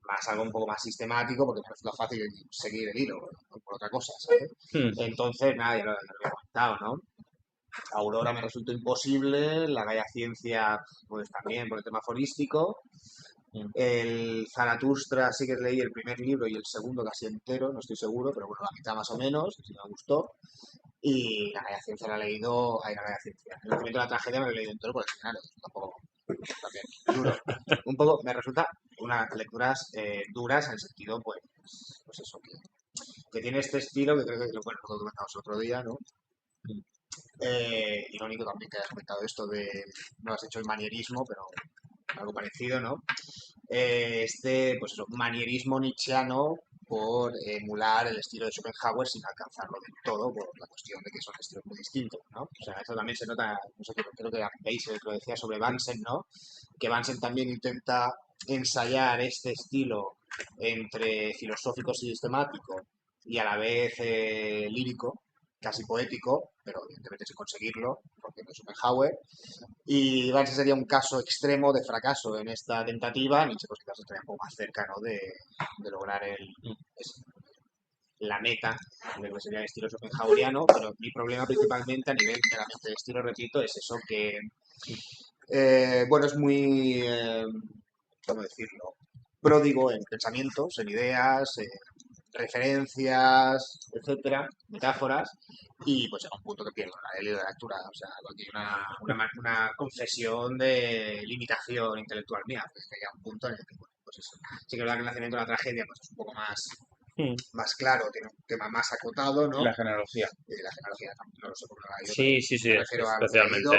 Más algo un poco más sistemático, porque me resulta fácil seguir el hilo, no por otra cosa, ¿sabes? Hmm. Entonces, nada, ya lo he comentado, ¿no? Aurora me resultó imposible, la Gaia Ciencia, pues también por el tema aforístico. El Zaratustra sí que leí el primer libro y el segundo casi entero, no estoy seguro, pero bueno, la mitad más o menos, si me gustó. Y la Gaia Ciencia la he leído, la Gaia Ciencia. El nacimiento de la tragedia me lo he leído entero por el final, tampoco, también, duro. Un poco, me resulta unas lecturas duras en el sentido, pues eso, que tiene este estilo que creo que, bueno, lo comentamos el otro día, ¿no? Irónico también que hayas comentado esto de, no has hecho el manierismo, pero algo parecido, ¿no? Pues eso, manierismo nietzscheano por emular el estilo de Schopenhauer sin alcanzarlo del todo por la cuestión de que son estilos muy distintos, ¿no? O sea, eso también se nota, no sé, creo que veis lo decía sobre Bansen, ¿no? Que Bansen también intenta ensayar este estilo entre filosófico y sistemático y a la vez lírico, casi poético, pero evidentemente sin conseguirlo, porque no es Schopenhauer. Y Bansen sería un caso extremo de fracaso en esta tentativa. Nietzsche pues quizás estaría un poco más cerca, ¿no? de lograr ese. la meta de lo que sería el estilo schopenhaueriano, pero mi problema principalmente a nivel meramente de estilo, repito, es eso que, bueno, es muy, ¿cómo decirlo? Pródigo en pensamientos, en ideas, referencias, etcétera, metáforas, y pues llega un punto que pierdo el hilo de la lectura, o sea, aquí hay una confesión de limitación intelectual mía, pues que llega un punto en el que, bueno, pues eso. Sí que es verdad que el nacimiento de la tragedia pues es un poco más claro, tiene un tema más acotado, ¿no? La genealogía. Y la genealogía no lo sé cómo lo ha ido, Sí, sí, sí, me refiero a lo que he especialmente.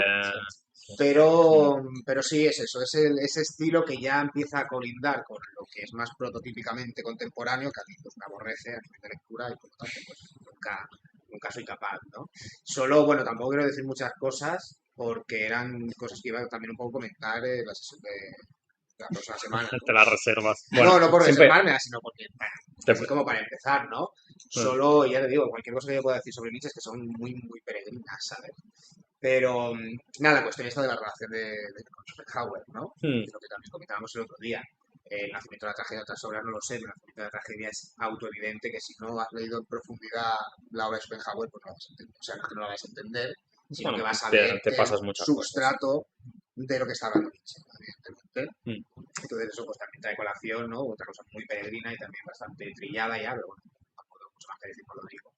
leído. Pero sí es eso, es ese estilo que ya empieza a colindar con lo que es más prototípicamente contemporáneo, que a mí pues, me aborrece a nivel de lectura y por lo tanto pues nunca soy capaz, ¿no? Solo, bueno, tampoco quiero decir muchas cosas porque eran cosas que iba también un poco a comentar en la sesión de la próxima semana, Te ¿no? las reservas. Bueno, No por siempre reservármela, sino porque, bueno, así como para empezar, ¿no? Solo, ya te digo, cualquier cosa que yo pueda decir sobre Nietzsche es que son muy peregrinas, ¿sabes? Pero, nada, la cuestión esta de la relación con Schopenhauer, ¿no? Es lo que también comentábamos el otro día. El nacimiento de la tragedia, otras obras no lo sé, pero el nacimiento de la tragedia es autoevidente que si no has leído en profundidad la obra de Schopenhauer, pues no la vas a entender. O sea, no es que no la vas a entender, sino bueno, que vas a ver te el pasas muchas cosas. substrato de lo que está hablando Nietzsche, evidentemente. Entonces eso pues también trae colación, ¿no? Otra cosa muy peregrina y también bastante trillada ya, pero bueno, tampoco tengo mucho más que decir por lo digo,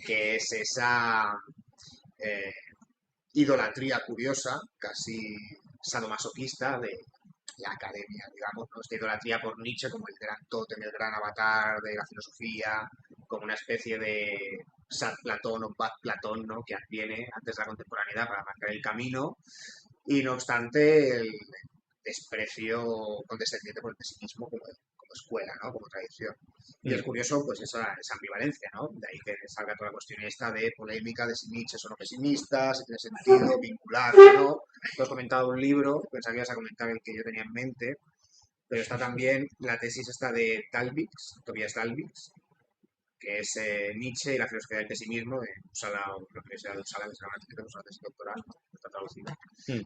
que es esa eh, idolatría curiosa, casi sadomasoquista de la academia, digamos, ¿no? Esta idolatría por Nietzsche como el gran tótem, el gran avatar de la filosofía, como una especie de Sad Platón o Bad Platón, ¿no? Que adviene antes de la contemporaneidad para marcar el camino, y no obstante el desprecio condescendiente por el pesimismo como escuela, ¿no? Como tradición. Y es curioso, pues, esa ambivalencia, ¿no? De ahí que salga toda la cuestión esta de polémica de si Nietzsche es o no pesimista, si tiene sentido vincular o no. Tú has comentado un libro, pensaba que ibas a comentar el que yo tenía en mente, pero está también la tesis esta de Tobias Dalvix, que es Nietzsche y la filosofía del pesimismo en Uppsala, la Universidad de Uppsala, que es una tesis doctoral, ¿no? Está traducida,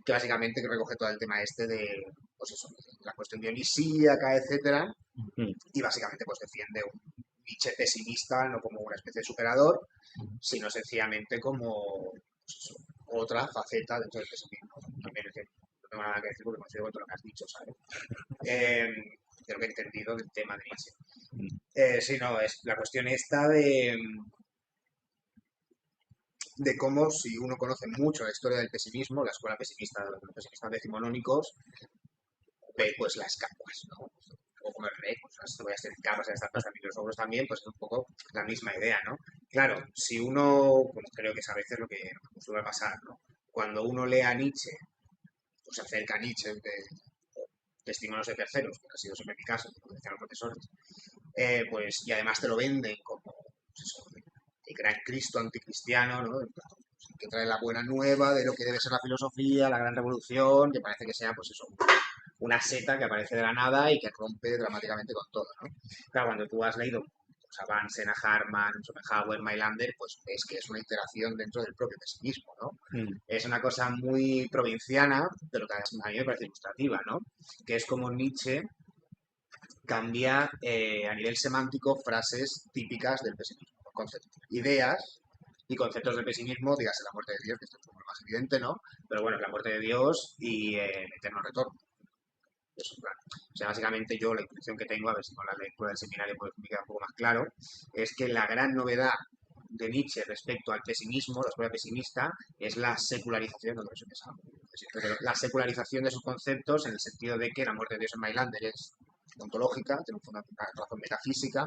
que básicamente recoge todo el tema este de, pues eso, la cuestión dionisíaca, etcétera, y básicamente pues defiende un Nietzsche pesimista, no como una especie de superador, sino sencillamente como pues eso, otra faceta dentro del pesimismo. También es que no tengo nada que decir porque coincido con todo lo que has dicho, ¿sabes? De lo que he entendido del tema de Nietzsche. Sí, no, es la cuestión esta de cómo si uno conoce mucho la historia del pesimismo, la escuela pesimista, los pesimistas decimonónicos, ve pues las capas, ¿no? O como el rey, pues las voy a hacer capas en estas pasas y los ogros también, pues es un poco la misma idea, ¿no? Claro, si uno, como creo que es a veces lo que suele pasar, ¿no? Cuando uno lee a Nietzsche, o se acerca a Nietzsche de testimonios de terceros, que ha sido siempre mi caso, como decían los profesores, pues, y además te lo venden como pues eso, el gran Cristo anticristiano, ¿no? Que trae la buena nueva de lo que debe ser la filosofía, la gran revolución, que parece que sea, pues eso, una seta que aparece de la nada y que rompe dramáticamente con todo, ¿no? Claro, cuando tú has leído pues, a Bansen, a Harman, Schopenhauer, Mailander, pues ves que es una iteración dentro del propio pesimismo, ¿no? Es una cosa muy provinciana, pero que a mí me parece ilustrativa, ¿no? Que es como Nietzsche cambia a nivel semántico frases típicas del pesimismo, conceptos, ideas y conceptos del pesimismo, dígase la muerte de Dios, que esto es como lo más evidente, ¿no? Pero bueno, la muerte de Dios y el eterno retorno. Eso, claro. O sea, básicamente yo la intuición que tengo, a ver si con la lectura del seminario pues me queda un poco más claro, es que la gran novedad de Nietzsche respecto al pesimismo, la escuela pesimista, es la secularización, no sé qué es, la secularización de sus conceptos en el sentido de que la muerte de Dios en Mailander es ontológica, tiene una razón metafísica,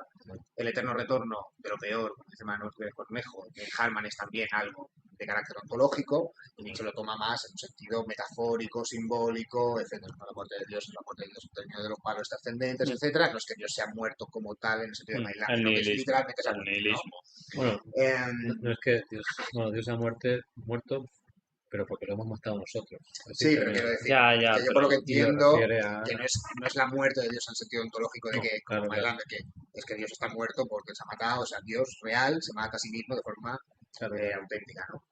el eterno retorno de lo peor, como dice Manuel Cornejo, en Harman es también algo de carácter ontológico, y Nietzsche lo toma más en un sentido metafórico, simbólico, etc. La muerte de Dios, la muerte de Dios en términos de los palos trascendentes, etc. No es que Dios sea muerto como tal en el sentido de Mailander, sino que es literalmente el nihilismo. Bueno, no es que Dios ha muerto, pero porque lo hemos matado nosotros. Así sí, que pero quiero decir Ya, que yo por lo que entiendo a... que no es la muerte de Dios en el sentido ontológico de No, que, como Mailander, que es que Dios está muerto porque se ha matado, o sea, Dios real se mata a sí mismo de forma auténtica, ¿no?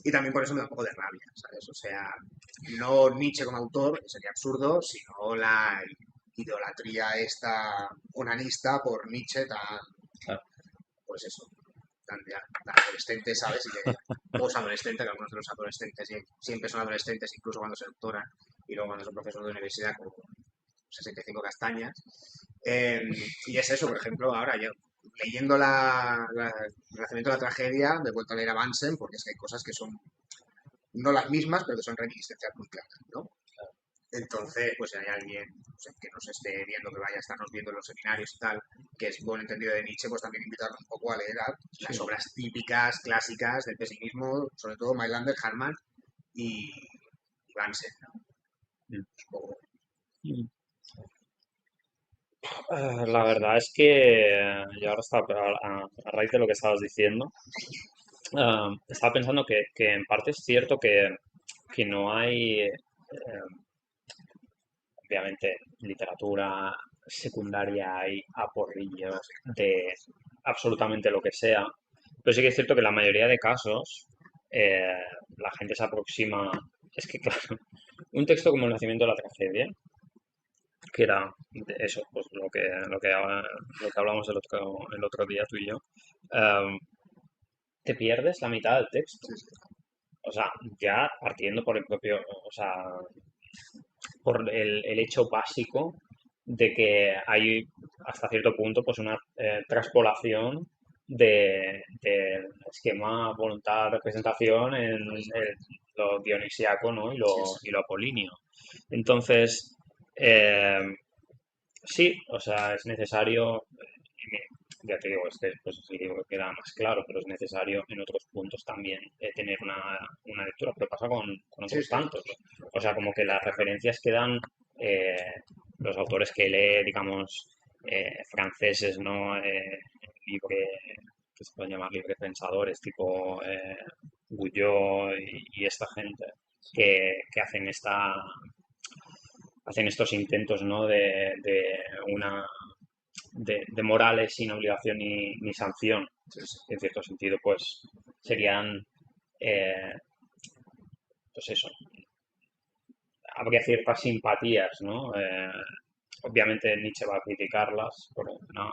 Y también por eso me da un poco de rabia, ¿sabes? O sea, no Nietzsche como autor, que sería absurdo, sino idolatría esta onanista por Nietzsche tan, Claro. pues eso, tan adolescente, ¿sabes? Y que posadolescente, que algunos de los adolescentes siempre son adolescentes, incluso cuando se doctoran y luego cuando son profesores de universidad con 65 castañas. Y es eso, por ejemplo, ahora yo leyendo el nacimiento de la tragedia, me he vuelto a leer a Bansen porque es que hay cosas que son no las mismas, pero que son reminiscencias muy claras, ¿no? Entonces, pues si hay alguien que nos esté viendo, que vaya a estarnos viendo en los seminarios y tal, que es buen entendido de Nietzsche, pues también invitarlo un poco a leer las obras típicas, clásicas del pesimismo, sobre todo Mailander, Hartmann y Bansen, ¿no? Un poco. La verdad es que yo ahora estaba, a raíz de lo que estabas diciendo, estaba pensando que en parte es cierto que no hay, obviamente, literatura secundaria, hay aporrillos de absolutamente lo que sea, pero sí que es cierto que en la mayoría de casos la gente se aproxima, es que claro, un texto como El nacimiento de la tragedia, que era eso, pues lo que hablamos el otro día tú y yo, te pierdes la mitad del texto. O sea, ya partiendo por el propio, o sea, por el hecho básico de que hay hasta cierto punto pues una traspolación del esquema voluntad representación en lo dionisiaco, ¿no? y lo apolíneo. Entonces, eh, sí, o sea, es necesario, ya te digo, pues el libro queda más claro, pero es necesario en otros puntos también tener una lectura, pero pasa con otros tantos. O sea, como que las referencias que dan eh, los autores que lee, digamos, franceses, ¿no? Libre, que se pueden llamar libre pensadores, tipo Gouillot y esta gente, que hacen estos intentos, ¿no? de una de morales sin obligación ni sanción. En cierto sentido, pues serían, eh, pues eso, habría ciertas simpatías, ¿no? Obviamente Nietzsche va a criticarlas, pero no,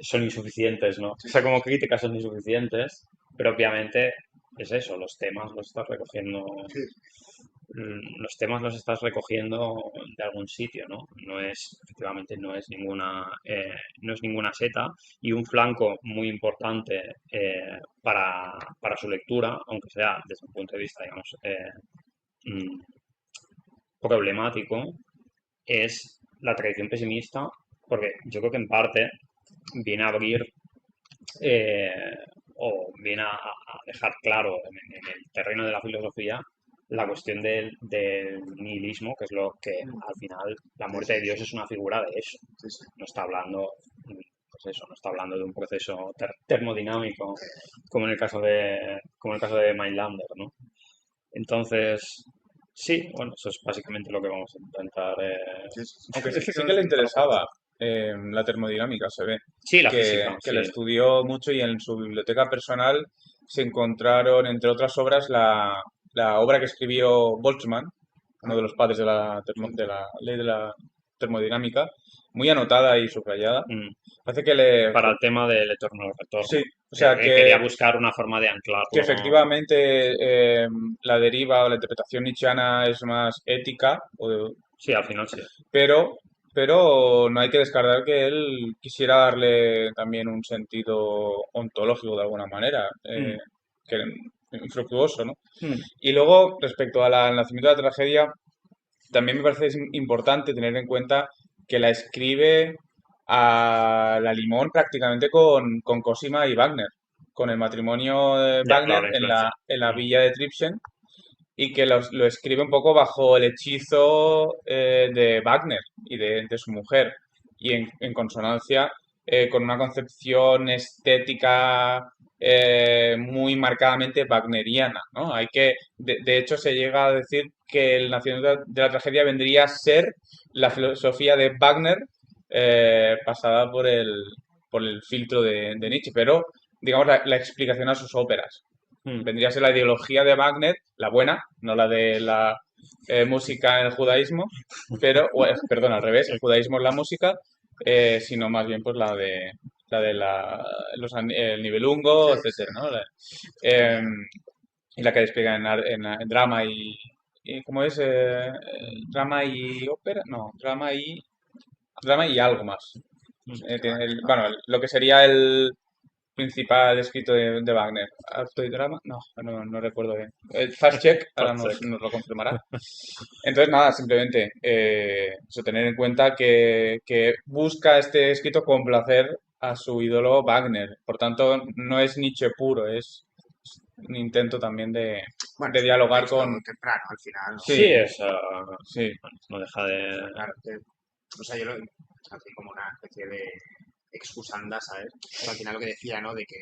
son insuficientes, ¿no? O sea, como críticas son insuficientes, pero obviamente es eso, los temas los estás recogiendo. Los temas los estás recogiendo de algún sitio, ¿no? Efectivamente, no es ninguna seta y un flanco muy importante para su lectura, aunque sea desde un punto de vista, digamos, mm, problemático, es la tradición pesimista, porque yo creo que en parte viene a abrir eh, o viene a dejar claro en el terreno de la filosofía la cuestión del nihilismo, que es lo que al final la muerte de Dios es una figura de eso. No está hablando, pues eso, no está hablando de un proceso termodinámico como en el caso de Mailander, ¿no? Entonces, sí, bueno, eso es básicamente lo que vamos a intentar. Aunque sí que le interesaba la termodinámica, se ve. Sí, la que, física, que sí. la estudió mucho y en su biblioteca personal se encontraron, entre otras obras, la obra que escribió Boltzmann, uno de los padres de de la ley de la termodinámica, muy anotada y subrayada. Parece que Para el tema del eterno retorno. Sí, o sea Quería buscar una forma de anclarlo. que efectivamente la deriva o la interpretación nietzscheana es más ética, Sí, al final sí. pero no hay que descartar que él quisiera darle también un sentido ontológico de alguna manera, infructuoso, ¿no? Y luego, respecto al nacimiento de la tragedia, también me parece importante tener en cuenta que la escribe a la limón prácticamente con Cosima y Wagner, con el matrimonio de Ya, Wagner claro, la en la influencia. villa de Tribschen, y que lo escribe un poco bajo el hechizo de Wagner y de su mujer, y en consonancia con una concepción estética muy marcadamente wagneriana, ¿no? De hecho, se llega a decir que el nacimiento de la tragedia vendría a ser la filosofía de Wagner pasada por el filtro de Nietzsche, pero digamos la explicación a sus óperas. Vendría a ser la ideología de Wagner, la buena, no la de música en el judaísmo, pero, perdón, al revés, el judaísmo es la música, sino más bien pues el nivelungo, etcétera, ¿no? Em, y la que despliega en drama y ¿cómo es? Drama y ópera, no, drama y algo más. Bueno, lo que sería el principal escrito de Wagner. ¿Acto y drama? No recuerdo bien. Fast check, ahora nos lo confirmará. Entonces, nada, simplemente eso, tener en cuenta que busca este escrito complacer a su ídolo Wagner. Por tanto, no es Nietzsche puro, es un intento también Bueno, de es un dialogar texto con... temprano al final, ¿no? Sí, es, Sí, no deja de... Claro, o sea, yo lo así como una especie de excusanda, ¿sabes? Pero al final lo que decía, ¿no? De que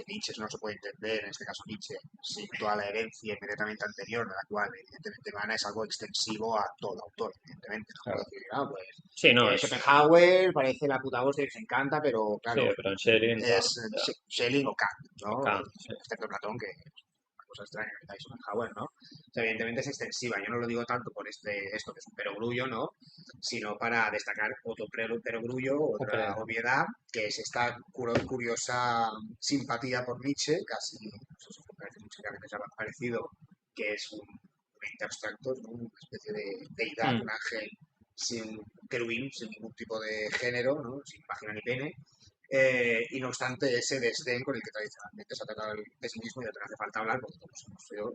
Nietzsche no se puede entender, en este caso Nietzsche, sin toda la herencia inmediatamente anterior, de la cual evidentemente Vana es algo extensivo a todo autor, evidentemente. No puedo claro. decir, pues Sí, no, Schopenhauer parece la puta hostia que se encanta, pero sí, claro, pero en Schelling, tal, es Schelling o Kant, ¿no? Kant, sí. Excepto Platón, que es una cosa extraña que está Schopenhauer, ¿no? O sea, evidentemente es extensiva. Yo no lo digo tanto por esto que es un perogrullo, ¿no? Sino para destacar otro perogrullo, otra obviedad, que es esta curiosa simpatía por Nietzsche, casi, no sé si me parece mucho que a veces ha parecido, que es un ente abstracto, ¿no? Una especie de deidad, un ángel sin querubín, sin ningún tipo de género, ¿no? Sin página ni pene. Y no obstante, ese desdén con el que tradicionalmente se ha tratado el pesimismo, y no te hace falta hablar porque todos hemos sido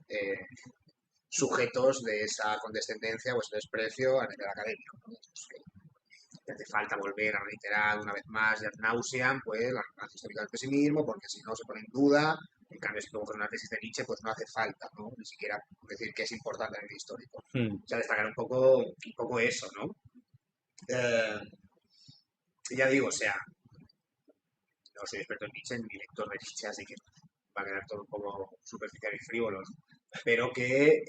sujetos de esa condescendencia o ese desprecio a nivel académico, ¿no? Pues que hace falta volver a reiterar una vez más de ad nauseam pues, la relevancia histórica del pesimismo, porque si no se pone en duda. En cambio, si luego con una tesis de Nietzsche, pues no hace falta, ¿no? Ni siquiera decir que es importante a nivel histórico. O sea, destacar un poco eso, ¿no? Ya digo, o sea, no soy experto en Nietzsche ni lector de Nietzsche, así que va a quedar todo un poco superficial y frívolo, pero que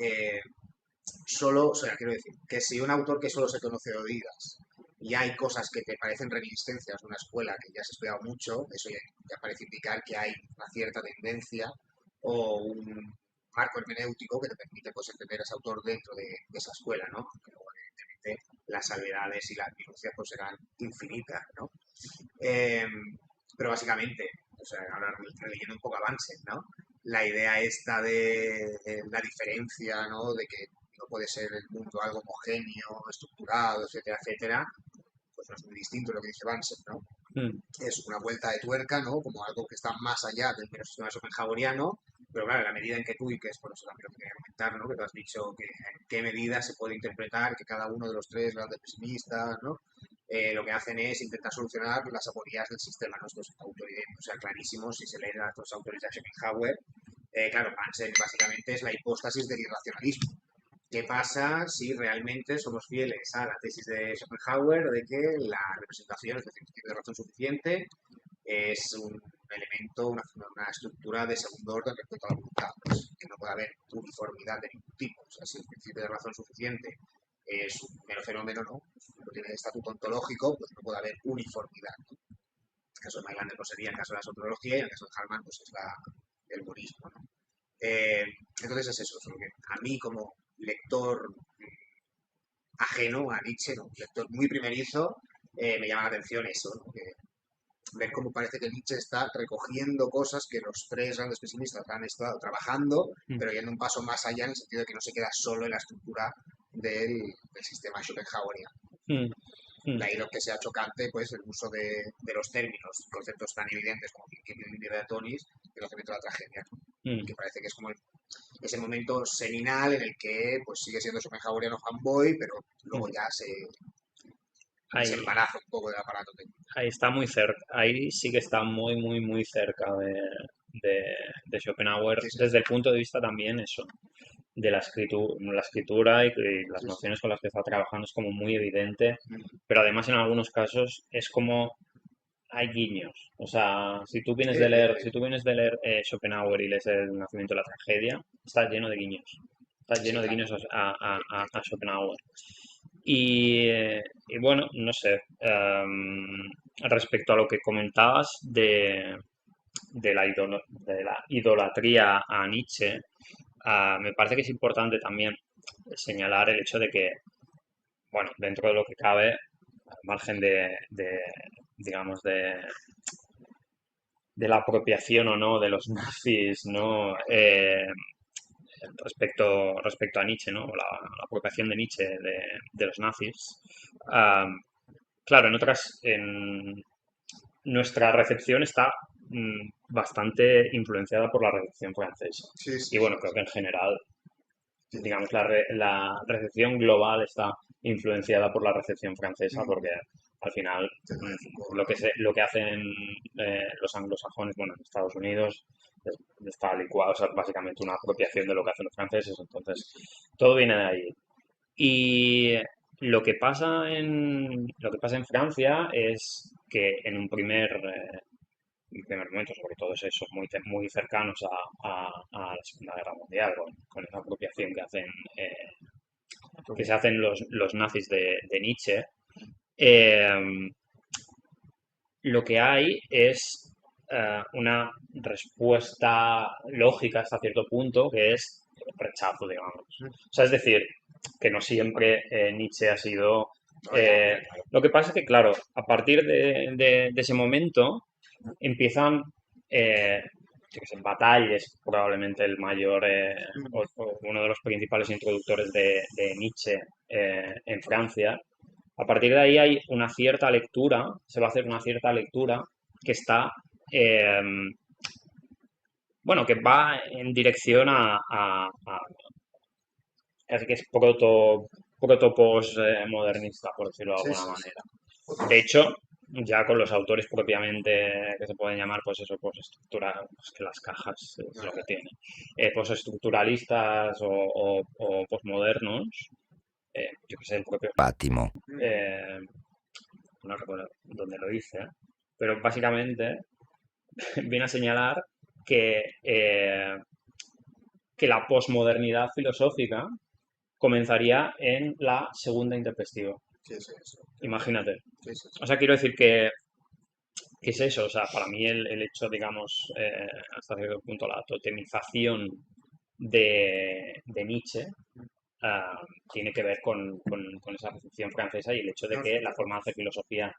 solo, o sea, quiero decir, que si un autor que solo se conoce de oídas y hay cosas que te parecen reminiscencias de una escuela que ya has estudiado mucho, eso ya parece indicar que hay una cierta tendencia o un marco hermenéutico que te permite pues, entender a ese autor dentro de esa escuela, ¿no? Pero evidentemente las salvedades y las minucias pues serán infinitas, ¿no? Pero básicamente, o sea, ahora releyendo un poco Avance, ¿no? La idea esta de la diferencia, ¿no? De que no puede ser el mundo algo homogéneo, estructurado, etcétera, etcétera, pues no es muy distinto de lo que dice Bansen, ¿no? Es una vuelta de tuerca, ¿no? Como algo que está más allá del mero sistema schopenhaueriano, pero claro, en la medida en que tú, y que es por eso también lo que quería comentar, ¿no? Que tú has dicho que en qué medida se puede interpretar que cada uno de los tres grandes pesimistas, ¿no? Lo que hacen es intentar solucionar las aporías del sistema, ¿no? Esto es autoevidente, o sea, clarísimo, si se leen a estos autores de Schopenhauer, claro, Bansen básicamente es la hipóstasis del irracionalismo. ¿Qué pasa si realmente somos fieles a la tesis de Schopenhauer de que la representación, es decir, el principio de razón suficiente, es un elemento, una estructura de segundo orden respecto a la voluntad? Pues que no puede haber uniformidad de ningún tipo. O sea, si el principio de razón suficiente es un mero fenómeno, ¿no? No tiene estatuto ontológico, pues no puede haber uniformidad, ¿no? En el caso de Mailander pues sería el caso de la sociología y en el caso de Harman pues es el monismo, ¿no? Entonces es eso, que a mí como lector ajeno a Nietzsche, ¿no? Lector muy primerizo, me llama la atención eso, ¿no? Ver cómo parece que Nietzsche está recogiendo cosas que los tres grandes pesimistas han estado trabajando, pero yendo un paso más allá en el sentido de que no se queda solo en la estructura del sistema schopenhaueriano. De ahí lo que sea chocante, pues el uso de los términos, conceptos tan evidentes como principio de Atonis, el concepto de la tragedia, que parece que es como ese momento seminal en el que pues sigue siendo schopenhaueriano fanboy, pero luego ya se embaraza un poco del aparato técnico. Ahí está muy cerca, ahí sí que está muy, muy, muy cerca de Schopenhauer, desde el punto de vista también eso, de la escritura y las nociones con las que está trabajando es como muy evidente, pero además en algunos casos es como hay guiños. O sea, si tú vienes de leer Schopenhauer y lees El nacimiento de la tragedia, está lleno de guiños. Está lleno de guiños a Schopenhauer. Y bueno, no sé, respecto a lo que comentabas de la idolatría a Nietzsche, me parece que es importante también señalar el hecho de que, bueno, dentro de lo que cabe, al margen digamos, de la apropiación o no de los nazis, ¿no? Respecto a Nietzsche, ¿no? La apropiación de Nietzsche de los nazis. Claro, nuestra recepción está bastante influenciada por la recepción francesa. Sí, sí, Y sí. bueno, creo que en general, Sí, digamos, la recepción global está influenciada por la recepción francesa, porque al final tema de Foucault, lo que hacen los anglosajones, bueno, en Estados Unidos, está licuado, o sea, básicamente una apropiación de lo que hacen los franceses, entonces todo viene de ahí. Y lo que pasa en Francia es que en primer momento, sobre todo es eso, muy cercanos a la Segunda Guerra Mundial, con esa apropiación que se hacen los nazis de Nietzsche, eh, lo que hay es una respuesta lógica hasta cierto punto, que es rechazo, digamos. O sea, es decir, que no siempre Nietzsche ha sido... no, ya, claro. Lo que pasa es que, claro, a partir de ese momento empiezan, yo qué sé, Bataille es probablemente el mayor, o uno de los principales introductores de Nietzsche en Francia. A partir de ahí hay una cierta lectura, se va a hacer una cierta lectura que está, eh, bueno, que va en dirección casi que es proto-postmodernista, por decirlo de Sí, alguna sí, sí. manera. De hecho, ya con los autores propiamente que se pueden llamar, pues eso, pues que las cajas es lo que tiene, postestructuralistas o postmodernos, yo que sé, el propio Pátimo. eh, no recuerdo dónde lo dice, pero básicamente viene a señalar que la posmodernidad filosófica comenzaría en la segunda interpretativa. Sí, sí, sí. Imagínate. Sí, sí, sí. O sea, quiero decir que es eso. O sea, para mí el hecho, digamos, hasta cierto punto, la totemización de Nietzsche tiene que ver con esa recepción francesa y el hecho de No, que la forma de hacer filosofía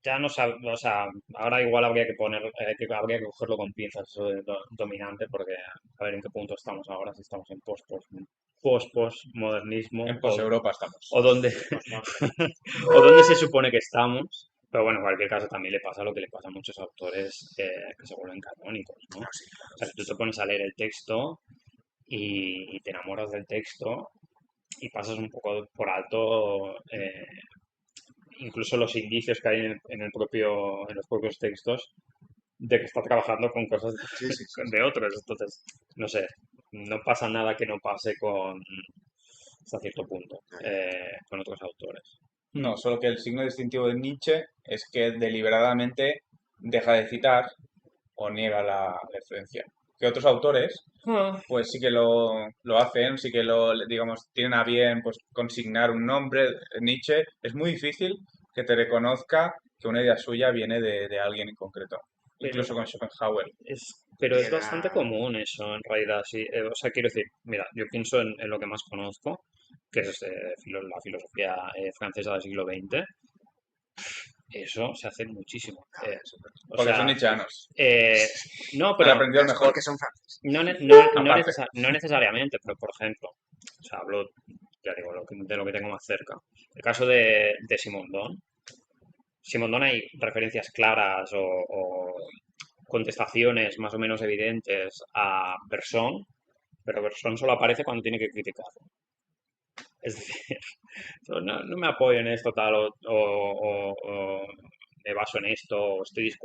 ya no sabe, o sea, ahora igual habría que cogerlo con pinzas eso de dominante, porque a ver en qué punto estamos ahora, si estamos en postmodernismo En pos-Europa estamos. o dónde o dónde se supone que estamos. Pero bueno, en cualquier caso también le pasa lo que le pasa a muchos autores que se vuelven canónicos, ¿no? no, sí, O sea, que tú te pones a leer el texto y te enamoras del texto y pasas un poco por alto incluso los indicios que hay en los propios textos de que está trabajando con cosas sí, sí, sí. de otros. Entonces, no sé, no pasa nada que no pase hasta cierto punto con otros autores. No, solo que el signo distintivo de Nietzsche es que deliberadamente deja de citar o niega la referencia. Que otros autores, pues sí que lo hacen, sí que digamos, tienen a bien pues consignar un nombre. Nietzsche es muy difícil que te reconozca que una idea suya viene de alguien en concreto. Pero Incluso con Schopenhauer. pero es Era... bastante común eso, en realidad, sí. O sea, quiero decir, mira, yo pienso en lo que más conozco, que es la filosofía francesa del siglo XX. Eso se hace muchísimo. O Porque son sea, nietzscheanos. no, Han pero aprendido mejor. Porque son franceses. Aparte. no necesariamente, pero por ejemplo, o sea, hablo, ya digo, de lo que tengo más cerca. El caso de Simondon. Simondon hay referencias claras o contestaciones más o menos evidentes a Bersón, pero Bersón solo aparece cuando tiene que criticar. Es decir, no me apoyo en esto tal o me baso en esto, o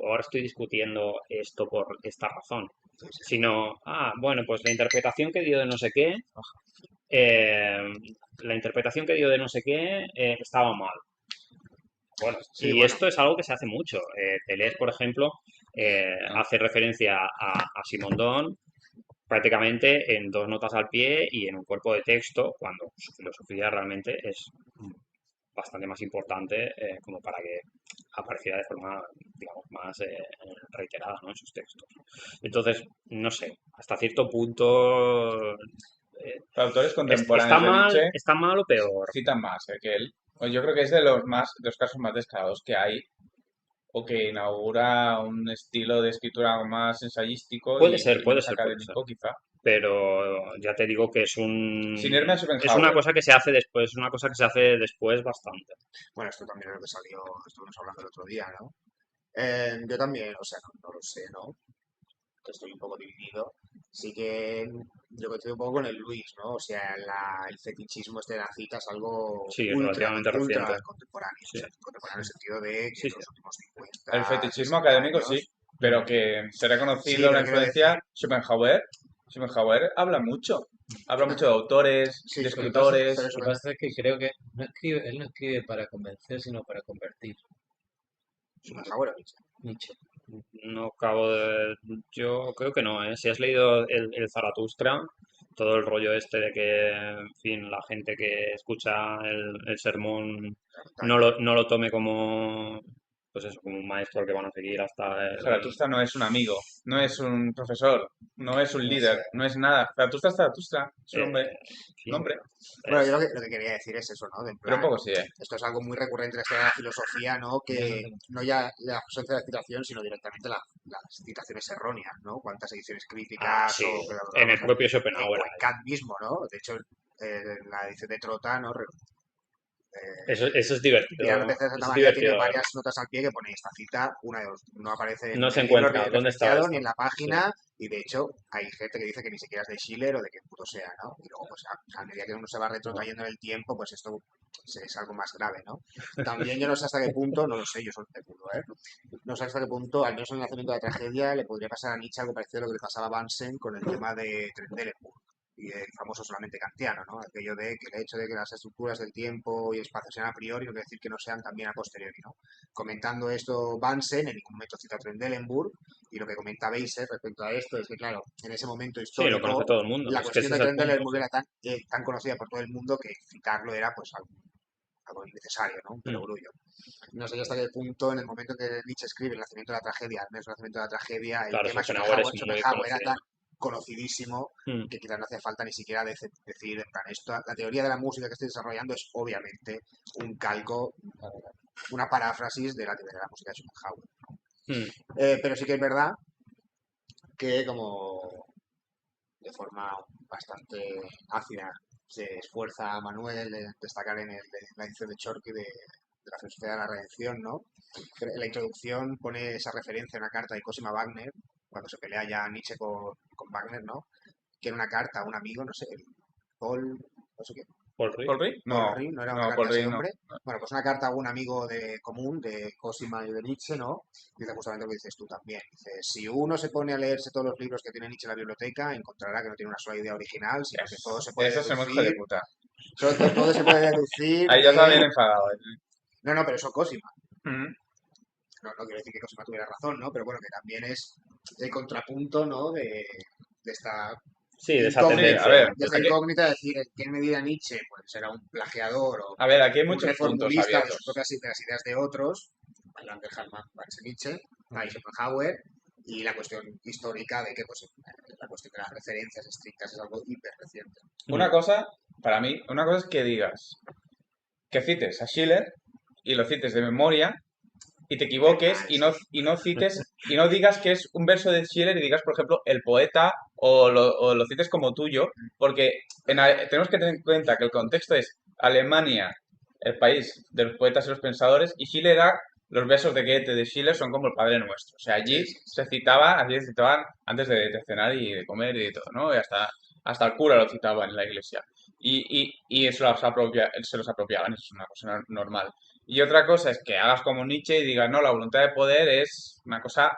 ahora estoy discutiendo esto por esta razón, sino, bueno, pues la interpretación que dio de no sé qué, eh, la interpretación que dio de no sé qué estaba mal. Bueno, Sí, y bueno, esto es algo que se hace mucho. Deleuze, por ejemplo, hace referencia a Simondon prácticamente en dos notas al pie y en un cuerpo de texto, cuando su filosofía realmente es bastante más importante como para que apareciera de forma, digamos, más reiterada, ¿no? En sus textos. Entonces, no sé, hasta cierto punto Autores ¿Está contemporáneos de mal, Nietzsche está mal o peor? citan más que él. Pues yo creo que es de los casos más descarados que hay, o que inaugura un estilo de escritura algo más ensayístico Puede y ser, puede menos ser, puede ser. académico, quizá. Pero ya te digo que Sin irme a es una Schopenhauer. cosa que se hace después, una cosa que se hace después bastante. Bueno, esto también es lo que salió, estuvimos hablando el otro día, ¿no? Yo también, o sea, no lo sé, ¿no? Que estoy un poco dividido. Sí que yo estoy un poco con el Luis, ¿no? O sea, el fetichismo este de la cita es algo Sí, ultra, relativamente ultra reciente. contemporáneo. O Sí, sea, contemporáneo en el sentido de que sí, en sí. los últimos El 50, fetichismo 60 académico sí, años. pero que se ha Sí, reconocido la pero quiero decir, influencia Schopenhauer. Schopenhauer habla mucho de autores, sí, de Lo que pasa, pero escritores. eso lo que pasa es que creo que él no escribe para convencer, sino para convertir. Schopenhauer, Nietzsche. No acabo de... Yo creo que no, ¿eh? Si has leído el Zaratustra, todo el rollo este de que, en fin, la gente que escucha el sermón no lo tome como, pues eso, como un maestro al que van a seguir hasta Zaratustra no es un amigo, no es un profesor, no es un No líder, sé. no es nada. Zaratustra es Zaratustra, es un hombre, en un fin, hombre. Bueno, yo es- lo que quería decir es eso, ¿no? De en Pero un plan, poco sí, ¿eh? esto es algo muy recurrente en esta filosofía, ¿no? Yo no Que tengo- no ya la ausencia de citación, sino directamente las citaciones erróneas, ¿no? Cuántas ediciones Ah, críticas sí, o en el propio o Schopenhauer en hay. Kant mismo, ¿no? De hecho, en la edición de Trota, ¿no? Eso es Tirando divertido, de Santa eso es María tiene divertido de varias verlo. notas al pie que pone esta cita, una de dos, no aparece No en se el libro encuentra, ¿dónde estaba referenciado ni esto? en la Sí. página, y de hecho hay gente que dice que ni siquiera es de Schiller o de que puto sea, ¿no? Y luego, pues a medida que uno se va retrotrayendo en el tiempo, pues esto es algo más grave, ¿no? También yo no sé hasta qué punto, no lo sé, yo soy especulo, ¿eh? No sé hasta qué punto, al menos en el nacimiento de la tragedia, le podría pasar a Nietzsche algo parecido a lo que le pasaba a Bansen con el tema de Trendelenburg y el famoso solamente kantiano, ¿no? Aquello de que el hecho de que las estructuras del tiempo y espacio sean a priori no quiere decir que no sean también a posteriori, ¿no? Comentando esto Bansen, en ningún momento cita a Trendelenburg, y lo que comenta Beiser respecto a esto es que, claro, en ese momento Sí, lo conoce histórico, todo el mundo, la es que cuestión ese de es el punto, Trendelenburg sí. era tan conocida por todo el mundo que citarlo era pues algo innecesario, ¿no? Un Mm. perogrullo. No sé hasta qué punto, en el momento que Nietzsche escribe el nacimiento de la tragedia, al menos el nacimiento de la tragedia, el Claro, tema Schopenhauer es muy Schopenhauer era conocido. tan conocidísimo Mm. que quizás no hace falta ni siquiera decir, en plan, esto, la teoría de la música que estoy desarrollando es obviamente un calco, una paráfrasis de la teoría de la música de Schopenhauer. Mm. Pero sí que es verdad que como de forma bastante ácida se esfuerza Manuel en destacar en la edición de Chorky de la filosofía de la redención, ¿no? En la introducción pone esa referencia a una carta de Cosima Wagner, cuando se pelea ya Nietzsche con Wagner, ¿no? Que era una carta a un amigo, no sé, Paul, no sé qué, Paul Rick. ¿Paul Rick? Paul No, Ring, no era una no, carta Paul a ese Rick no. hombre. Bueno, pues una carta a un amigo común de Cosima y de Nietzsche, ¿no? Dice justamente lo que dices tú también. Dice, si uno se pone a leerse todos los libros que tiene Nietzsche en la biblioteca, encontrará que no tiene una sola idea original, sino que todo se puede Eso se me hijo de deducir, puta. todo se puede deducir Ahí ya está bien de... enfadado. No, no, pero eso Cosima. Mm. No quiero decir que Cosima tuviera razón, ¿no? Pero bueno, que también es el contrapunto, ¿no? De esta Sí, de esa Sí, incógnita, a ver, tendencia. de esta aquí, incógnita de decir en qué medida Nietzsche pues, era un plagiador o a ver, aquí hay un muchos puntos reformulista de sus abiertos. propias de las ideas de otros, Lander, Hallman, Nietzsche, Schopenhauer, y la cuestión histórica de que pues, la cuestión de las referencias estrictas es algo hiper reciente. Una cosa, para mí, una cosa es que digas, que cites a Schiller y lo cites de memoria y te equivoques y no cites y no digas que es un verso de Schiller y digas, por ejemplo, el poeta o lo cites como tuyo, porque tenemos que tener en cuenta que el contexto es Alemania, el país de los poetas y los pensadores, y Schiller era, los versos de Goethe, de Schiller, son como el Padre Nuestro. O sea, allí se citaban antes de cenar y de comer y de todo, ¿no? Y hasta el cura lo citaba en la iglesia. Y se los apropiaban, eso es una cosa normal. Y otra cosa es que hagas como Nietzsche y digas, no, la voluntad de poder es una cosa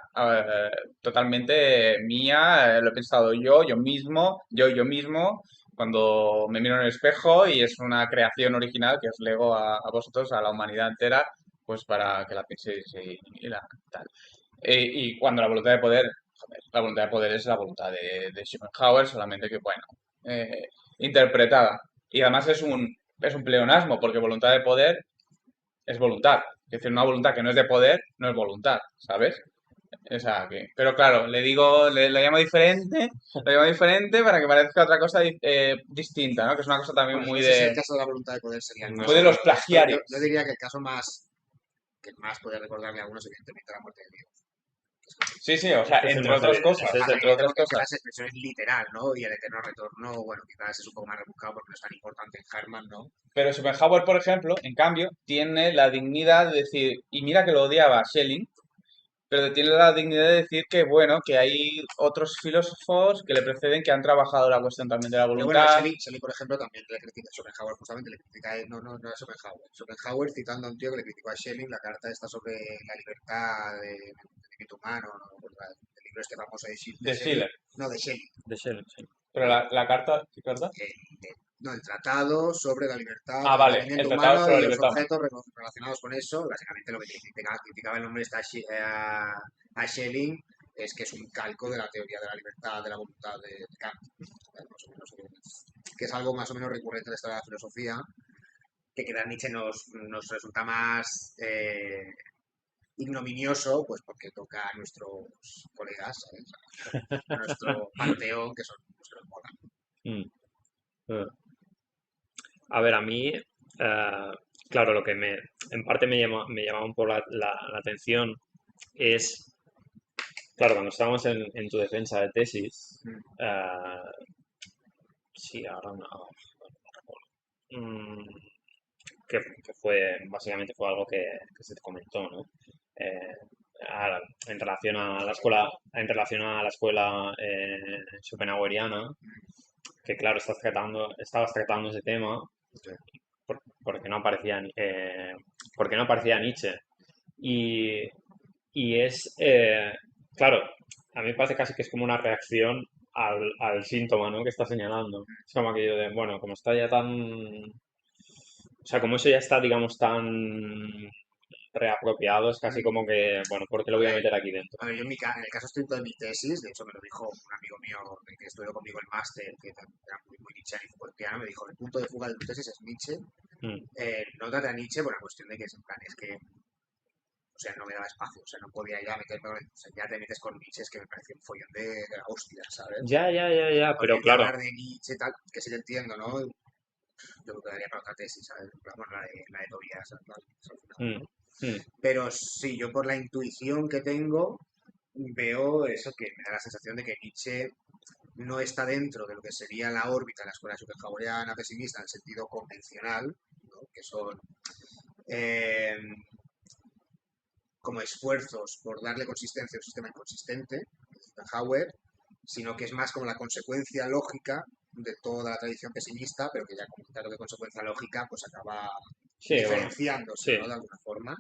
totalmente mía, lo he pensado yo mismo, yo mismo, cuando me miro en el espejo y es una creación original que os lego a vosotros, a la humanidad entera, pues para que la penséis y tal. Y cuando la voluntad de poder, joder, la voluntad de poder es la voluntad de Schopenhauer, solamente que, bueno, eh, interpretada. Y además es un pleonasmo, porque voluntad de poder es voluntad. Es decir, una voluntad que no es de poder, no es voluntad, ¿sabes? O sea, pero claro, le digo, lo llamo diferente para que parezca otra cosa distinta, ¿no? Que es una cosa también Bueno, muy no sé si el de, caso de la voluntad de poder sería el muy más de los evidente. Yo plagiaris. diría que el caso más que más puede recordarle a uno es evidentemente la muerte de Dios. Sí, sí, o sea, Ese es el entre más otras evidente, cosas, ese es Más entre evidente otras porque encima cosas. esa expresión es literal, ¿no? Y el eterno retorno, bueno, quizás es un poco más rebuscado porque no es tan importante en Harman, ¿no? Pero Schopenhauer, por ejemplo, en cambio, tiene la dignidad de decir, y mira que lo odiaba a Schelling, pero tiene la dignidad de decir que, bueno, que hay otros filósofos que le preceden que han trabajado la cuestión también de la Pero bueno, voluntad. Shelley, por ejemplo, también le critica a Schopenhauer, justamente le critica, no a Schopenhauer. Schopenhauer citando a un tío que le criticó a Schelling la carta esta sobre la libertad del movimiento humano, ¿no? Pues el libro este famoso de De Schelling, Schiller. no, de Schelling, De Shelley, sí. Pero la carta, ¿qué carta? no, el tratado sobre la libertad Ah, del vale, el movimiento tratado humano sobre y la los libertad humana. objetos relacionados con eso. Básicamente lo que criticaba el nombre está a Schelling es que es un calco de la teoría de la libertad, de la voluntad de Kant. Más o menos, que es algo más o menos recurrente en esta de la filosofía, que quizás Nietzsche nos resulta más ignominioso, pues porque toca a nuestros colegas, ¿sabes? A nuestro panteón, que son los que nos molan. Mm. Eh. A ver, a mí, claro, lo que en parte me llama un poco la atención es, claro, cuando estábamos en tu defensa de tesis, Mm. sí, ahora no, mm, que fue, básicamente fue algo que se te comentó, ¿no? Eh, en relación a la escuela, schopenhaueriana, que claro, estabas tratando ese tema Sí. porque no aparecía, porque no aparecía Nietzsche. Y, y es, claro, a mí me parece casi que es como una reacción al síntoma, ¿no? Que está señalando. Es como aquello de, bueno, como está ya tan, o sea, como eso ya está, digamos, tan reapropiado, es casi como que, bueno, ¿por qué lo A voy a ver, meter aquí dentro? yo en el caso estricto de mi tesis, de hecho me lo dijo un amigo mío que estudió conmigo el máster, que era muy Nietzscheano y Foucaultiano, me dijo, el punto de fuga de tu tesis es Nietzsche. Mm, No trata a Nietzsche por la cuestión de que es en plan, es que, o sea, no me daba espacio, o sea, no podía ya meterme, o sea, ya te metes con Nietzsche, es que me pareció un follón de la hostia, ¿sabes? ya, pero Porque claro, hablar de Nietzsche, tal, que sí te entiendo, ¿no? Yo creo que daría para otra tesis, ¿sabes? Bueno, la de Tobías, ¿sabes? Al final, mm, ¿no? mm, Pero sí, yo por la intuición que tengo, veo eso que me da la sensación de que Nietzsche no está dentro de lo que sería la órbita de la escuela schopenhaueriana pesimista en el sentido convencional, ¿no? Que son eh, como esfuerzos por darle consistencia a un sistema inconsistente, de Schopenhauer, sino que es más como la consecuencia lógica de toda la tradición pesimista, pero que ya como claro que consecuencia lógica, pues acaba sí, bueno, diferenciándose, sí, ¿no? De alguna forma.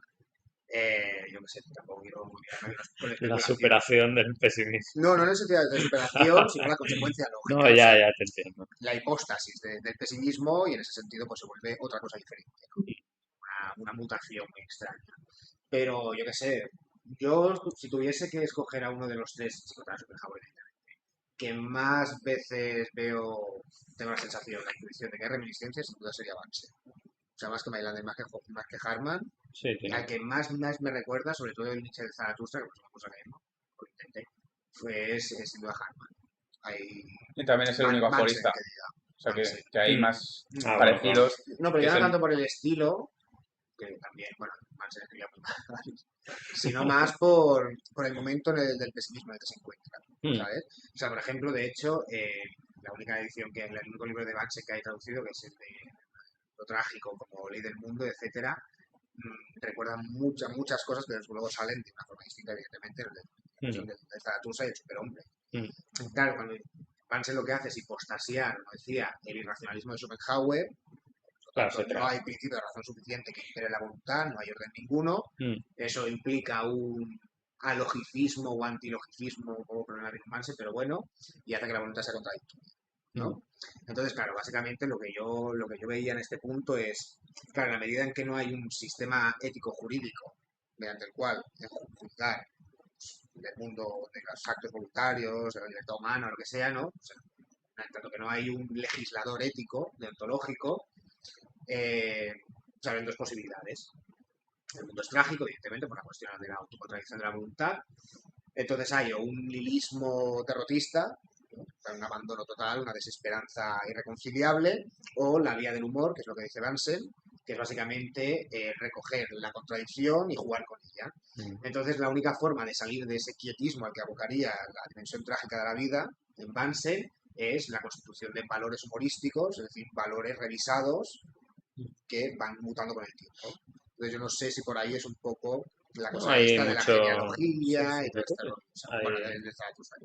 Yo qué sé, tampoco quiero muy bien, con la especulación. superación del pesimismo. No, no en el sentido de superación, sino la consecuencia No, lógica, o ya, sea, ya te entiendo. la hipóstasis del pesimismo y en ese sentido pues se vuelve otra cosa diferente, ¿no? Una mutación muy extraña. Pero yo qué sé, yo si tuviese que escoger a uno de los tres psicopatas Schopenhauer que más veces tengo la sensación, la intuición de que hay reminiscencias, sin duda sería Banksy. O sea, más que Mailander, más que Harman, Sí, tiene. al que más me recuerda, sobre todo el Nietzsche de Zaratustra, que es una cosa que no, lo intenté, fue sin duda Harman. Hay Y también es el único Manson, aforista. que diga. O sea, Manson. que hay Mm. más Ah, bueno, claro. parecidos, No, pero que ya es no el... tanto por el estilo, que también, bueno, Manson escribía muy mal, sino más por el momento del pesimismo en el que se encuentra, Mm, ¿sabes? O sea, por ejemplo, de hecho, la única edición el único libro de Banksy que hay traducido, que es el de Lo Trágico, como Ley del Mundo, etcétera, recuerda muchas cosas que luego salen de una forma distinta, evidentemente, en la versión mm, de Zaratustra y el superhombre. mm, Claro, cuando Banksy lo que hace es hipostasiar, como decía, el irracionalismo de Schopenhauer, claro, se no trata. hay principio de razón suficiente que impere la voluntad, no hay orden ninguno. Mm, Eso implica un alogicismo o antilogicismo, un poco problemático en Manse, pero bueno, y hace que la voluntad sea contradictoria, mm, ¿no? Entonces, claro, básicamente lo que yo veía en este punto es, claro, en la medida en que no hay un sistema ético-jurídico mediante el cual juzgar del mundo de los actos voluntarios, de la libertad humana, lo que sea, ¿no? O sea, en tanto que no hay un legislador ético, deontológico, se abren dos posibilidades. El mundo es trágico, evidentemente, por la cuestión de la autocontradicción de la voluntad, Entonces hay o un nihilismo derrotista, ¿no? Un abandono total, una desesperanza irreconciliable, o la vía del humor, que es lo que dice Bansen, que es básicamente recoger la contradicción y jugar con ella. Entonces, la única forma de salir de ese quietismo al que abocaría la dimensión trágica de la vida en Bansen es la constitución de valores humorísticos, es decir, valores revisados que van mutando con el tiempo. Entonces, yo no sé si por ahí es un poco la cosa Hay esta de la mucho... genealogía y toda esta Hay, bueno, de Zaratustra.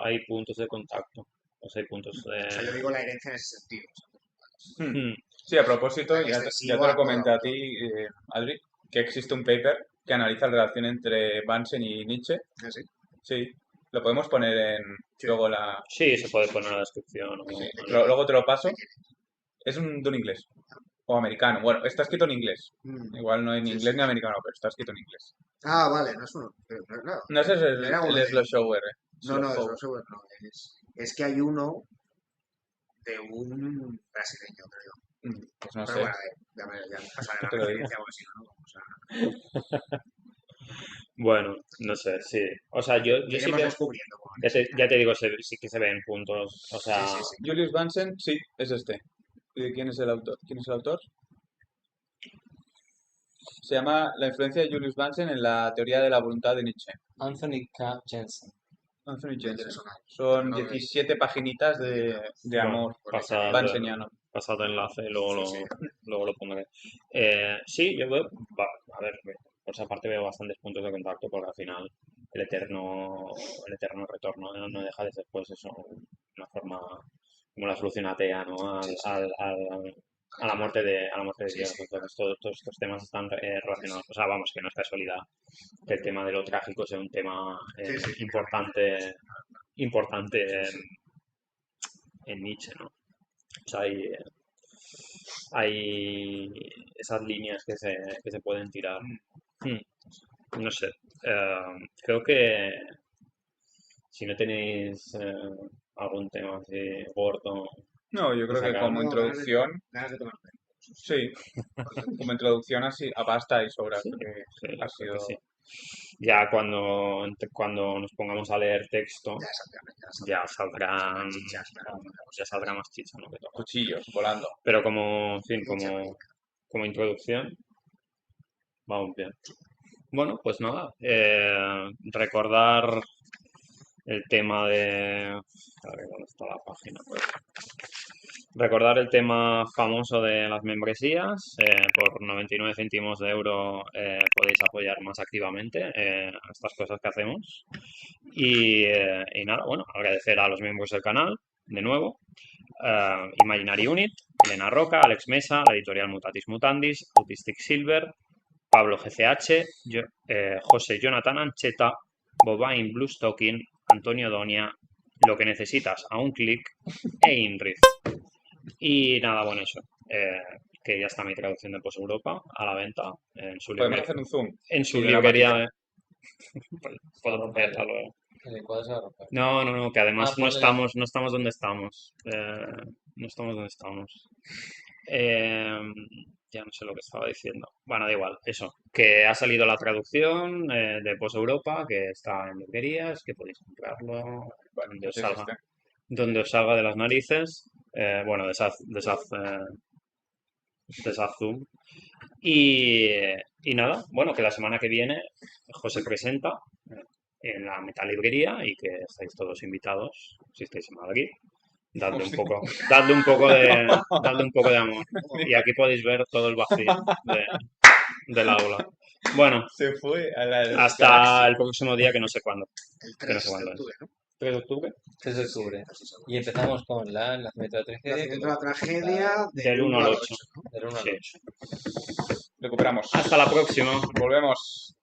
hay puntos de contacto. O sea, hay puntos O sea, yo de... digo la herencia en ese sentido. Hmm. Sí, a propósito, Tan ya te extensivo lo a todo. comenté a ti, Adri, que existe un paper que analiza la relación entre Bansen y Nietzsche. ¿Sí? Sí, lo podemos poner en luego la... Sí, se puede poner en la descripción. Sí, luego te lo paso. Es de un inglés o americano. Bueno, está escrito en inglés. Igual no en Sí, inglés sí. ni americano, pero está escrito en inglés. Ah, vale, no es uno. Pero, no, No ese es era uno el de... Slow Shower. No, no, no. Es que hay uno de un brasileño, creo. Pues no Pero sé. bueno, ya me pasaré la Te lo digo. referencia porque si no, vamos a... Bueno, no sé, sí. O sea, yo sí Iremos que... descubriendo. Ya te digo, sí que se ven puntos. O sea, Sí. Julius Bansen, sí, es este. ¿Y de quién es el autor? ¿Quién es el autor? Se llama La influencia de Julius Bansen en la teoría de la voluntad de Nietzsche. Anthony K. Jensen. Anthony Jensen. Interesante. Son No, 17 paginitas de bueno, amor pasad banseniano. enlace, luego lo pondré. Sí, yo veo, a ver, por esa parte veo bastantes puntos de contacto porque al final el eterno retorno no deja de ser pues eso, una forma como la solución atea, ¿no? A la muerte de Dios. Entonces todos estos temas están relacionados. O sea, vamos, que no es casualidad que el tema de lo trágico sea un tema importante en Nietzsche, ¿no? O sea, hay esas líneas que se pueden tirar. No sé. Creo que si no tenéis algún tema así gordo No, yo creo que sacar, como introducción, Ganas de tomar sí, como introducción así, a basta y sobra. sí, Porque sí, ha creo que sido... sí. Ya cuando nos pongamos a leer texto, ya saldrá más chicha, ¿no? Que toca. Cuchillos volando. Pero en fin, como introducción, vamos bien. Bueno, pues nada, recordar el tema de... A ver, ¿dónde está la página? Recordar el tema famoso de las membresías. Por 99 céntimos de euro podéis apoyar más activamente estas cosas que hacemos. Y nada, bueno, agradecer a los miembros del canal, de nuevo. Imaginary Unit, Elena Roca, Alex Mesa, la editorial Mutatis Mutandis, Autistic Silver, Pablo GCH, José Jonathan Ancheta, Bobine Blue Stocking, Antonio Donia, Lo que necesitas a un clic e Inrid. Y nada, bueno, eso. Que ya está mi traducción de Post Europa a la venta en su Podemos librería. hacer un zoom. En su Y de la librería. Puedo verla luego. El encuadre se va a romper. No, que además no ponle- estamos donde estamos. No estamos donde estamos. Ya no sé lo que estaba diciendo. Bueno, da igual, eso. Que ha salido la traducción de Post Europa, que está en librerías, que podéis comprarlo donde os salga de las narices. Bueno, Zoom. Y nada, bueno, que la semana que viene José presenta en la Metalibrería y que estáis todos invitados, si estáis en Madrid. Dadle un poco de amor. Y aquí podéis ver todo el vacío del aula. Bueno, Se fue a la hasta galaxia. el próximo día que no sé cuándo. El Que no 3 sé cuándo de es. octubre, ¿no? 3 de octubre. 3 de octubre. Y empezamos con el nacimiento de la tragedia. Nacimiento de la tragedia Del 1 al 8. ¿no? Del 1 al Sí. 8. Recuperamos. Hasta la próxima. Volvemos.